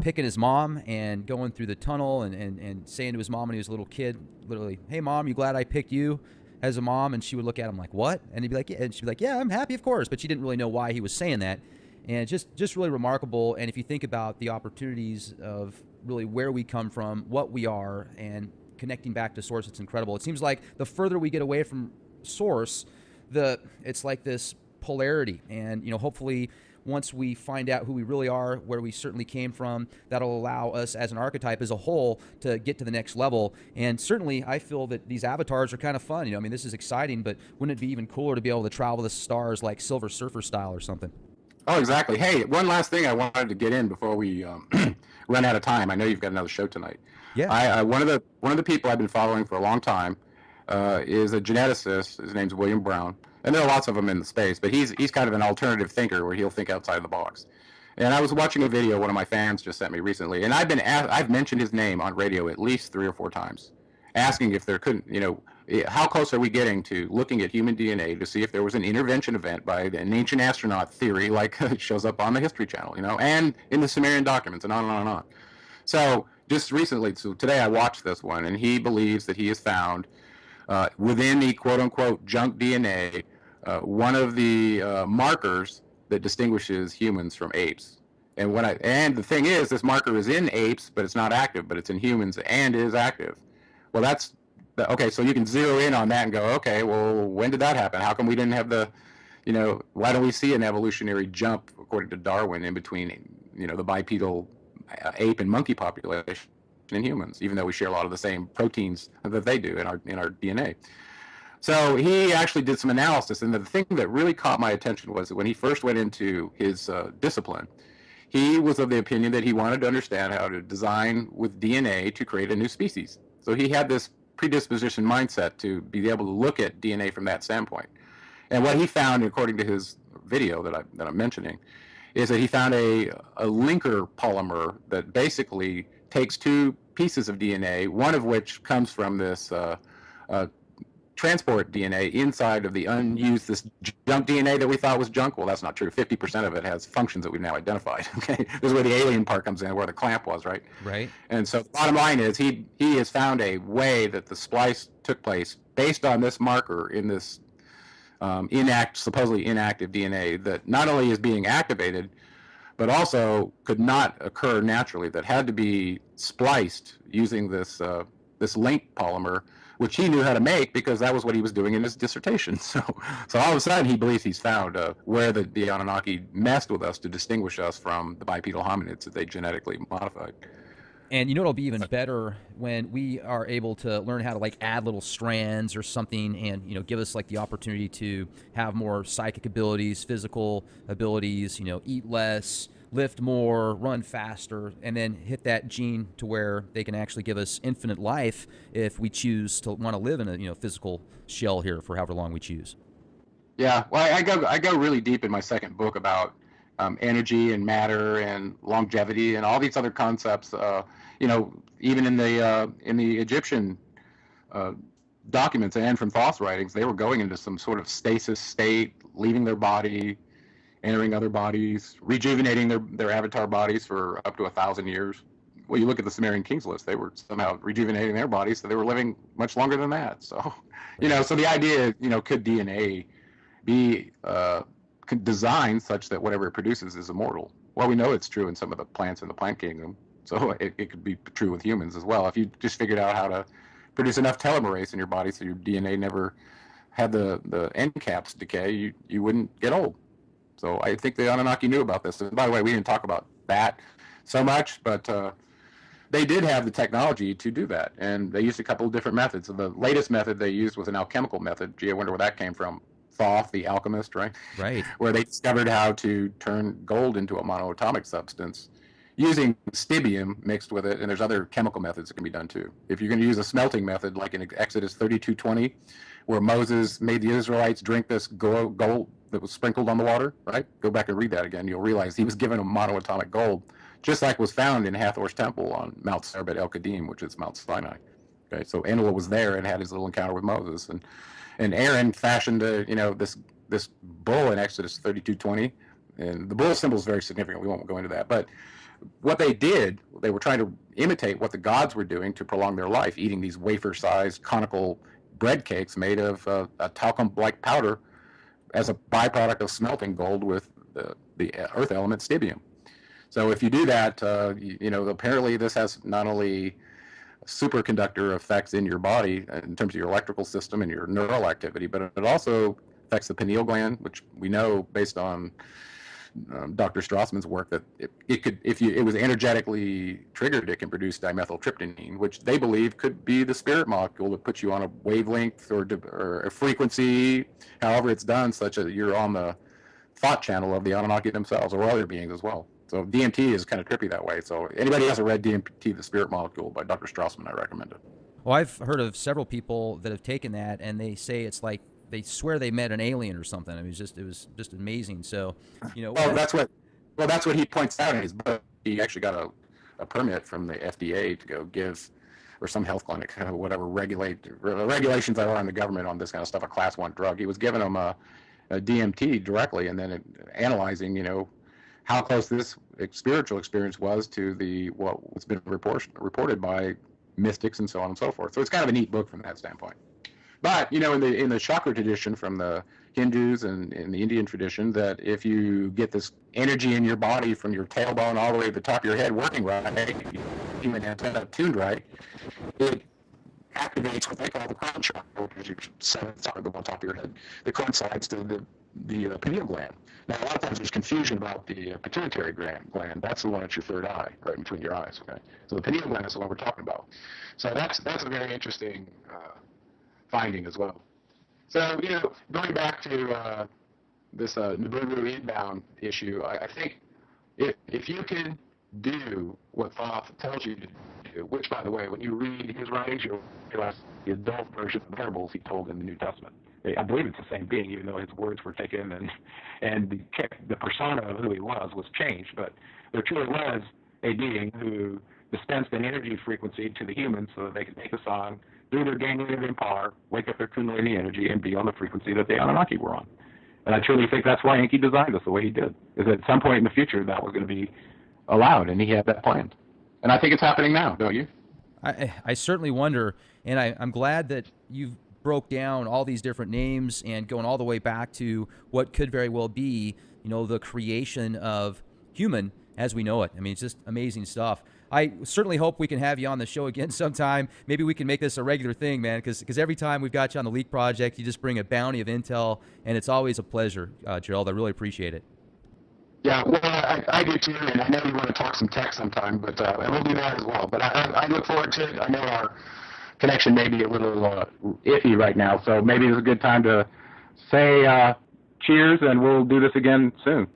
picking his mom and going through the tunnel and saying to his mom when he was a little kid, literally, "Hey, Mom, you glad I picked you as a mom?" And she would look at him like, "What?" And he'd be like, yeah. And she'd be like, "Yeah, I'm happy, of course." But she didn't really know why he was saying that. And just really remarkable. And if you think about the opportunities of really where we come from, what we are, and connecting back to source, it's incredible. It seems like the further we get away from source, it's like this polarity. And, you know, hopefully once we find out who we really are, where we certainly came from, that'll allow us as an archetype as a whole to get to the next level. And certainly I feel that these avatars are kind of fun. You know, I mean, this is exciting, but wouldn't it be even cooler to be able to travel the stars like Silver Surfer style or something? Oh, exactly. Hey, one last thing I wanted to get in before we run out of time. I know you've got another show tonight. Yeah. One of the people I've been following for a long time is a geneticist. His name's William Brown, and there are lots of them in the space. But he's kind of an alternative thinker where he'll think outside the box. And I was watching a video one of my fans just sent me recently, and I've mentioned his name on radio at least 3 or 4 times, asking if there couldn't, you know, how close are we getting to looking at human DNA to see if there was an intervention event by an ancient astronaut theory, like it shows up on the History Channel, you know, and in the Summerian documents, and on and on and on. So just recently, so today I watched this one, and he believes that he has found within the quote-unquote junk DNA one of the markers that distinguishes humans from apes. And the thing is, this marker is in apes, but it's not active, but it's in humans and is active. Well, okay, so you can zero in on that and go, okay, well, when did that happen? How come we didn't have why don't we see an evolutionary jump, according to Darwin, in between, you know, the bipedal ape and monkey population in humans, even though we share a lot of the same proteins that they do in our DNA. So he actually did some analysis, and the thing that really caught my attention was that when he first went into his discipline, he was of the opinion that he wanted to understand how to design with DNA to create a new species. So he had this predisposition mindset to be able to look at DNA from that standpoint. And what he found, according to his video that I'm mentioning, is that he found a linker polymer that basically takes 2 pieces of DNA, one of which comes from this transport DNA inside of the unused, this junk DNA that we thought was junk. Well, that's not true. 50% of it has functions that we've now identified. Okay, this is where the alien part comes in, where the clamp was, right? Right. And so the bottom line is he has found a way that the splice took place based on this marker in this supposedly inactive DNA that not only is being activated, but also could not occur naturally, that had to be spliced using this link polymer, which he knew how to make because that was what he was doing in his dissertation. So all of a sudden he believes he's found where the Anunnaki messed with us to distinguish us from the bipedal hominids that they genetically modified. And you know it'll be even better when we are able to learn how to like add little strands or something, and give us like the opportunity to have more psychic abilities, physical abilities, eat less, lift more, run faster, and then hit that gene to where they can actually give us infinite life if we choose to want to live in a physical shell here for however long we choose. Yeah, well, I go really deep in my second book about energy and matter and longevity and all these other concepts. Even in the Egyptian documents and from Thoth's writings, they were going into some sort of stasis state, leaving their body, entering other bodies, rejuvenating their avatar bodies for up to 1,000 years. Well, you look at the Summerian kings list; they were somehow rejuvenating their bodies, so they were living much longer than that. So, so the idea, could DNA be designed such that whatever it produces is immortal? Well, we know it's true in some of the plants in the plant kingdom, so it could be true with humans as well. If you just figured out how to produce enough telomerase in your body so your DNA never had the end caps decay, you wouldn't get old. So I think the Anunnaki knew about this. And by the way, we didn't talk about that so much, but they did have the technology to do that, and they used a couple of different methods. So the latest method they used was an alchemical method. Gee, I wonder where that came from. Thoth, the alchemist, right? Right. Where they discovered how to turn gold into a monoatomic substance using stibium mixed with it, and there's other chemical methods that can be done too. If you're going to use a smelting method, like in Exodus 32:20, where Moses made the Israelites drink this gold that was sprinkled on the water, right? Go back and read that again. You'll realize he was given a monoatomic gold, just like was found in Hathor's temple on Mount Serbet El Kadim, which is Mount Sinai. Okay, so Enlil was there and had his little encounter with Moses, and Aaron fashioned this bull in Exodus 32:20, and the bull symbol is very significant. We won't go into that, but what they did, they were trying to imitate what the gods were doing to prolong their life, eating these wafer-sized conical bread cakes made of a talcum-like powder as a byproduct of smelting gold with the earth element stibium. So if you do that, apparently this has not only superconductor effects in your body in terms of your electrical system and your neural activity, but it also affects the pineal gland, which we know based on Dr. Strassman's work that it could, if it was energetically triggered, it can produce dimethyltryptamine, which they believe could be the spirit molecule that puts you on a wavelength or a frequency, however it's done, such that you're on the thought channel of the Anunnaki themselves or other beings as well. So DMT is kind of trippy that way. So anybody who hasn't read DMT, The Spirit Molecule by Dr. Strassman, I recommend it. Well, I've heard of several people that have taken that, and they say it's like they swear they met an alien or something. I mean, it was just amazing. So, Well, that's what he points out in his book. He actually got a permit from the FDA to go give, or some health clinic, whatever regulations there are in the government on this kind of stuff, a class 1 drug. He was giving them a DMT directly, and then analyzing, how close this spiritual experience was to what's been reported by mystics and so on and so forth. So it's kind of a neat book from that standpoint. But in the chakra tradition from the Hindus and in the Indian tradition, that if you get this energy in your body from your tailbone all the way to the top of your head working right, human antenna tuned right, it activates what they call the crown chakra, which is your seventh chakra, the one top of your head, that coincides to the pineal gland. Now, a lot of times there's confusion about the pituitary gland. That's the one at your third eye, right between your eyes. Okay, so the pineal gland is the one we're talking about. So that's a very interesting finding as well. So going back to this Nibiru inbound issue, I think if you can do what Thoth tells you to do, which, by the way, when you read his writings, you'll realize the adult version of the parables he told in the New Testament. I believe it's the same being, even though his words were taken and the persona of who he was changed. But there truly was a being who dispensed an energy frequency to the humans so that they could take a song, do their ganglion power, wake up their kundalini energy, and be on the frequency that the Anunnaki were on. And I truly think that's why Enki designed us the way he did, is that at some point in the future that was going to be allowed, and he had that planned. And I think it's happening now, don't you? I certainly wonder, and I'm glad that you've broke down all these different names and going all the way back to what could very well be, the creation of human as we know it. I mean, it's just amazing stuff. I certainly hope we can have you on the show again sometime. Maybe we can make this a regular thing, man, because every time we've got you on the Leak Project, you just bring a bounty of intel, and it's always a pleasure, Gerald. I really appreciate it. Yeah, well, I do too, and I know you want to talk some tech sometime, but we'll do that as well. But I look forward to it. I know our connection may be a little iffy right now, so maybe it's a good time to say cheers, and we'll do this again soon.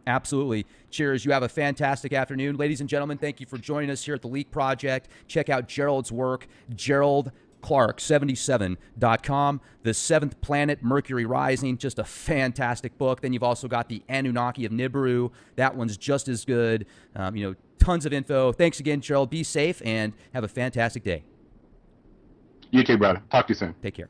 Absolutely. Cheers. You have a fantastic afternoon. Ladies and gentlemen, thank you for joining us here at the Leak Project. Check out Gerald's work, GeraldClark77.com. The Seventh Planet, Mercury Rising, just a fantastic book. Then you've also got the Anunnaki of Nibiru. That one's just as good. Tons of info. Thanks again, Gerald. Be safe and have a fantastic day. You too, brother. Talk to you soon. Take care.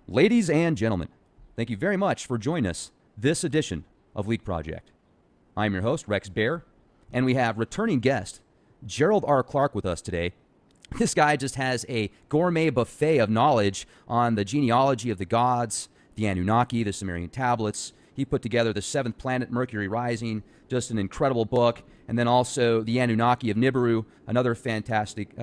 Ladies and gentlemen, thank you very much for joining us this edition of Leak Project. I'm your host, Rex Bear, and we have returning guest Gerald R. Clark with us today. This guy just has a gourmet buffet of knowledge on the genealogy of the gods, the Anunnaki, the Summerian tablets. He put together the Seventh Planet, Mercury Rising, just an incredible book, and then also the Anunnaki of Nibiru, another fantastic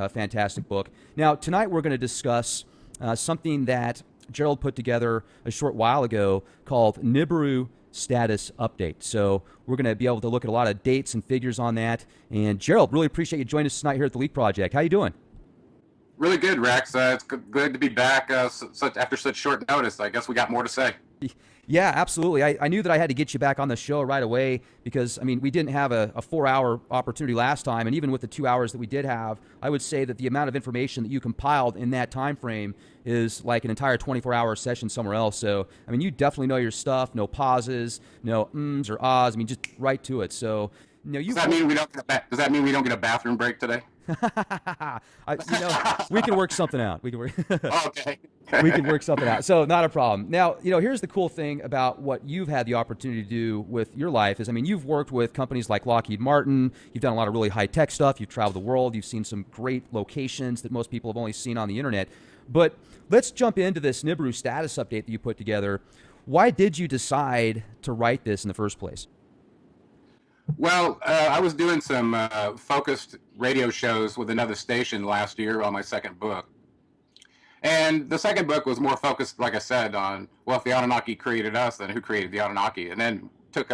book. Now, tonight we're going to discuss something that Gerald put together a short while ago called Nibiru Status Update. So we're going to be able to look at a lot of dates and figures on that. And Gerald, really appreciate you joining us tonight here at the Leak Project. How you doing? Really good, Rex. It's good to be back after such short notice. I guess we got more to say. Yeah, absolutely. I knew that I had to get you back on the show right away because, I mean, we didn't have a 4-hour opportunity last time. And even with the 2 hours that we did have, I would say that the amount of information that you compiled in that time frame is like an entire 24-hour session somewhere else. So, I mean, you definitely know your stuff. No pauses, no ums or ahs. I mean, just right to it. So, does that mean we don't get a bathroom break today? We can work something out. We can work. Okay. We can work something out. So not a problem. Now, here's the cool thing about what you've had the opportunity to do with your life is, I mean, you've worked with companies like Lockheed Martin. You've done a lot of really high-tech stuff. You've traveled the world. You've seen some great locations that most people have only seen on the internet. But let's jump into this Nibiru status update that you put together. Why did you decide to write this in the first place? Well, I was doing some focused radio shows with another station last year on my second book. And the second book was more focused, like I said, on, well, if the Anunnaki created us, then who created the Anunnaki? And then took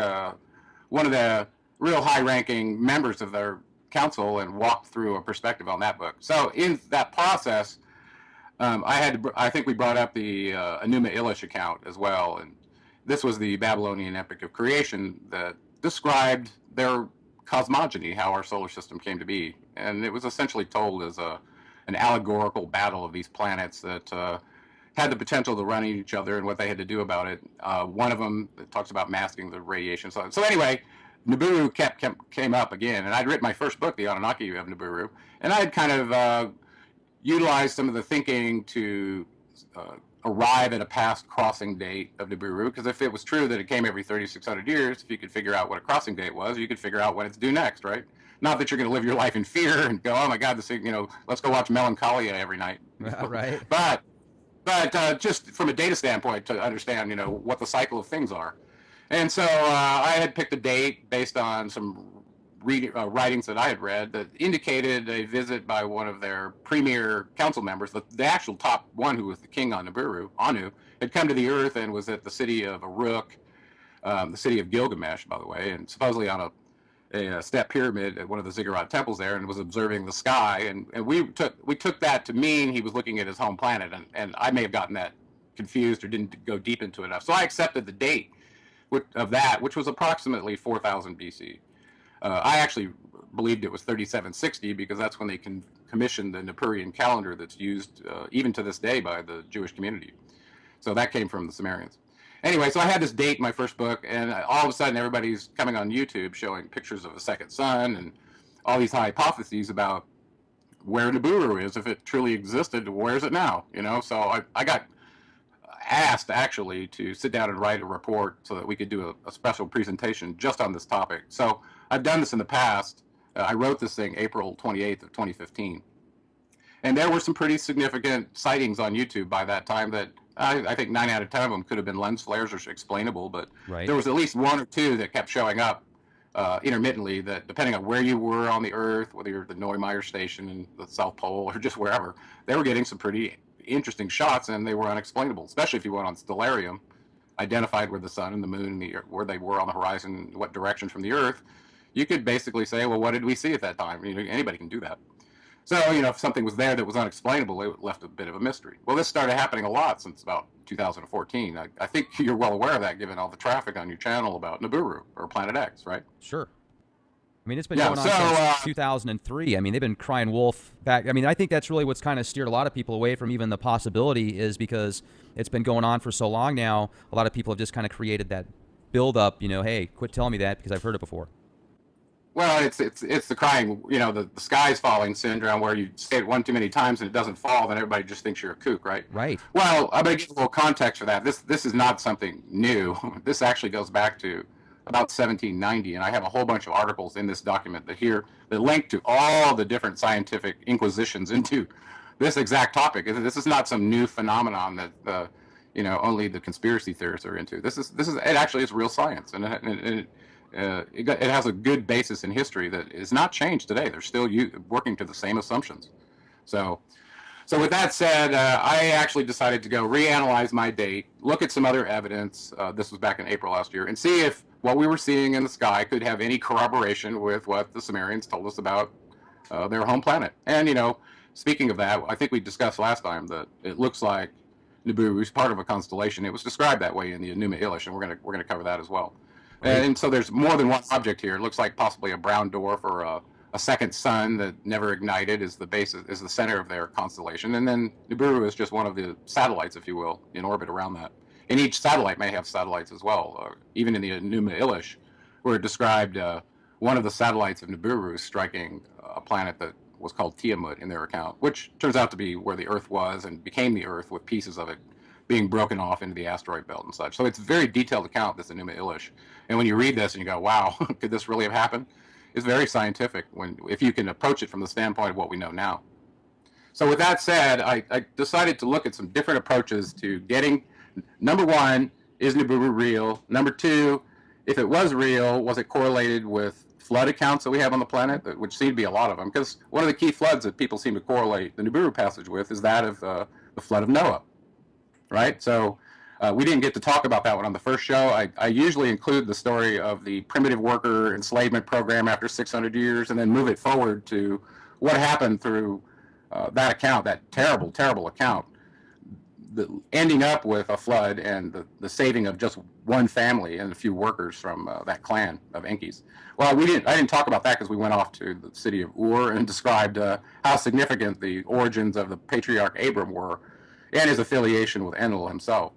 one of the real high-ranking members of their council and walked through a perspective on that book. So in that process, I think we brought up the Enuma Elish account as well. And this was the Babylonian epic of creation that described their cosmogony, how our solar system came to be. And it was essentially told as an allegorical battle of these planets that had the potential to run each other and what they had to do about it. One of them talks about masking the radiation. So anyway, Nibiru came up again, and I'd written my first book, The Anunnaki of Nibiru, and I had kind of utilized some of the thinking to arrive at a past crossing date of Nibiru, because if it was true that it came every 3,600 years, if you could figure out what a crossing date was, you could figure out when it's due next, right? Not that you're going to live your life in fear and go, oh my God, this thing, let's go watch Melancholia every night. Right. But just from a data standpoint to understand, what the cycle of things are. And so I had picked a date based on some writings that I had read that indicated a visit by one of their premier council members, the actual top one, who was the king on Nibiru, Anu, had come to the earth and was at the city of Uruk, the city of Gilgamesh, by the way, and supposedly on a step pyramid at one of the ziggurat temples there, and was observing the sky. And we took that to mean he was looking at his home planet, and I may have gotten that confused or didn't go deep into it enough. So I accepted the date of that, which was approximately 4000 BC. I actually believed it was 3760 because that's when they commissioned the Nibiruan calendar that's used even to this day by the Jewish community. So that came from the Summerians. Anyway, so I had this date in my first book, and all of a sudden everybody's coming on YouTube showing pictures of a second sun and all these hypotheses about where Nibiru is, if it truly existed, where is it now? So I got asked actually to sit down and write a report so that we could do a special presentation just on this topic. So I've done this in the past. I wrote this thing April 28th of 2015. And there were some pretty significant sightings on YouTube by that time that I think 9 out of 10 of them could have been lens flares or explainable, but Right. there was at least 1 or 2 that kept showing up intermittently, that depending on where you were on the Earth, whether you're at the Neumayer station in the South Pole or just wherever, they were getting some pretty interesting shots, and they were unexplainable, especially if you went on Stellarium, identified where the sun and the moon and where they were on the horizon, what direction from the Earth. You could basically say, well, what did we see at that time? Anybody can do that. So, if something was there that was unexplainable, it left a bit of a mystery. Well, this started happening a lot since about 2014. I think you're well aware of that, given all the traffic on your channel about Nibiru or Planet X, right? Sure. I mean, it's been going on since 2003. I mean, they've been crying wolf back. I mean, I think that's really what's kind of steered a lot of people away from even the possibility, is because it's been going on for so long now. A lot of people have just kind of created that build up, hey, quit telling me that because I've heard it before. Well, it's the crying, the sky's falling syndrome, where you say it one too many times and it doesn't fall, then everybody just thinks you're a kook, right? Right. Well, I'm going to give a little context for that. This is not something new. This actually goes back to about 1790, and I have a whole bunch of articles in this document that link to all the different scientific inquisitions into this exact topic. This is not some new phenomenon that only the conspiracy theorists are into. It actually is real science, and it has a good basis in history that is not changed today. They're still working to the same assumptions. So with that said, I actually decided to go reanalyze my date, look at some other evidence. This was back in April last year, and see if what we were seeing in the sky could have any corroboration with what the Summerians told us about their home planet. And speaking of that, I think we discussed last time that it looks like Nibiru is part of a constellation. It was described that way in the Enuma Elish, and we're gonna cover that as well. And so there's more than one object here. It looks like possibly a brown dwarf or a second sun that never ignited is the center of their constellation. And then Nibiru is just one of the satellites, if you will, in orbit around that. And each satellite may have satellites as well. Even in the Enuma Elish, where it described one of the satellites of Nibiru striking a planet that was called Tiamat in their account, which turns out to be where the Earth was and became the Earth, with pieces of it being broken off into the asteroid belt and such. So it's a very detailed account, this Enuma Elish. And when you read this and you go, wow, could this really have happened? It's very scientific if you can approach it from the standpoint of what we know now. So with that said, I decided to look at some different approaches to getting, number one, is Nibiru real? Number two, if it was real, was it correlated with flood accounts that we have on the planet, which seem to be a lot of them? Because one of the key floods that people seem to correlate the Nibiru passage with is that of the flood of Noah, right? So we didn't get to talk about that one on the first show. I usually include the story of the primitive worker enslavement program after 600 years and then move it forward to what happened through that account, that terrible, terrible account, ending up with a flood and the saving of just one family and a few workers from that clan of Enkis. Well, I didn't talk about that because we went off to the city of Ur and described how significant the origins of the patriarch Abram were and his affiliation with Enlil himself,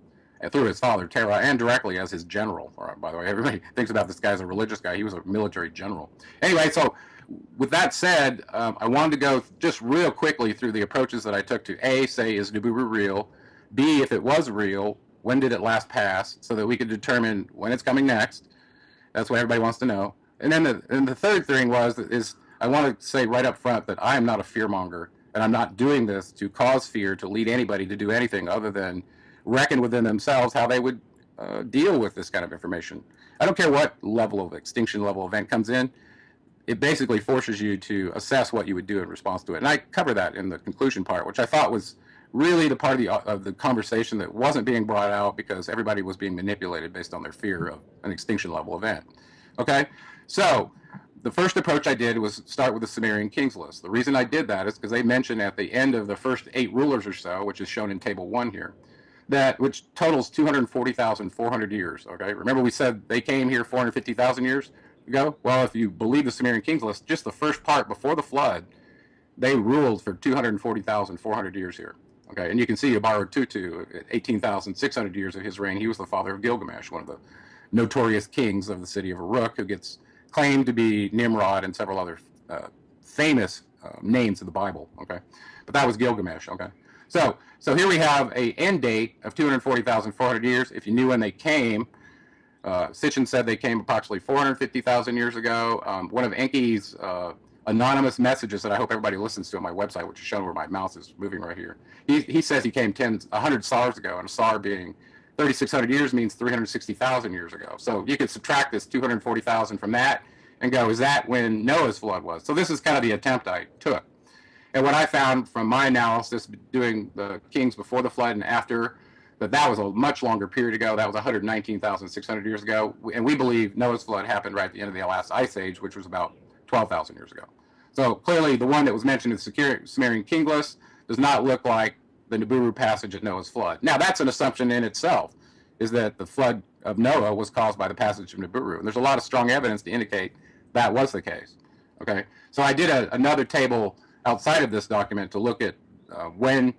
through his father Terah, and directly as his general. By the way, everybody thinks about this guy as a religious guy. He was a military general. Anyway, so with that said, I wanted to go just real quickly through the approaches that I took to A, say, is Nibiru real? B, if it was real, when did it last pass? So that we could determine when it's coming next. That's what everybody wants to know. And then the third thing is I want to say right up front that I am not a fearmonger, and I'm not doing this to cause fear, to lead anybody to do anything other than reckon within themselves how they would deal with this kind of information. I don't care what level of extinction level event comes in. It basically forces you to assess what you would do in response to it. And I cover that in the conclusion part, which I thought was really the part of the conversation that wasn't being brought out because everybody was being manipulated based on their fear of an extinction level event. Okay? So the first approach I did was start with the Summerian kings list. The reason I did that is because they mentioned at the end of the first 8 rulers or so, which is shown in table 1 here, which totals 240,400 years. Okay, remember we said they came here 450,000 years ago? Well, if you believe the Summerian kings list, just the first part before the flood, they ruled for 240,400 years here. Okay, and you can see Abaru Tutu, 18,600 years of his reign. He was the father of Gilgamesh, one of the notorious kings of the city of Uruk, who gets claimed to be Nimrod and several other famous names of the Bible. Okay, but that was Gilgamesh. Okay, so here we have a end date of 240,400 years. If you knew when they came, Sitchin said they came approximately 450,000 years ago. One of Enki's anonymous messages that I hope everybody listens to on my website, which is shown where my mouse is moving right here. He says he came 100 SARs ago, and a SAR being 3,600 years means 360,000 years ago. So you could subtract this 240,000 from that and go, is that when Noah's flood was? So this is kind of the attempt I took. And what I found from my analysis, doing the kings before the flood and after, that was a much longer period ago. That was 119,600 years ago. And we believe Noah's flood happened right at the end of the last ice age, which was about 12,000 years ago. So clearly the one that was mentioned in the Summerian king list does not look like the Nibiru passage at Noah's flood. Now that's an assumption in itself, is that the flood of Noah was caused by the passage of Nibiru. And there's a lot of strong evidence to indicate that was the case. Okay, so I did another table outside of this document to look at when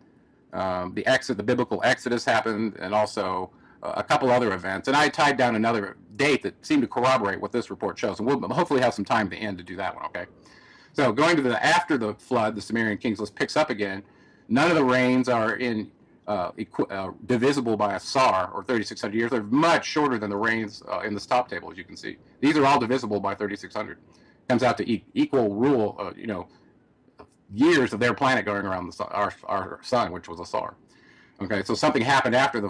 the biblical Exodus happened, and also a couple other events. And I tied down another date that seemed to corroborate what this report shows. And we'll hopefully have some time at the end to do that one, okay? So going to after the flood, the Summerian kings list picks up again. None of the reigns are divisible by a SAR, or 3,600 years. They're much shorter than the reigns in this top table, as you can see. These are all divisible by 3,600. Comes out to equal rule, years of their planet going around our sun, which was a SAR. Okay, so something happened after the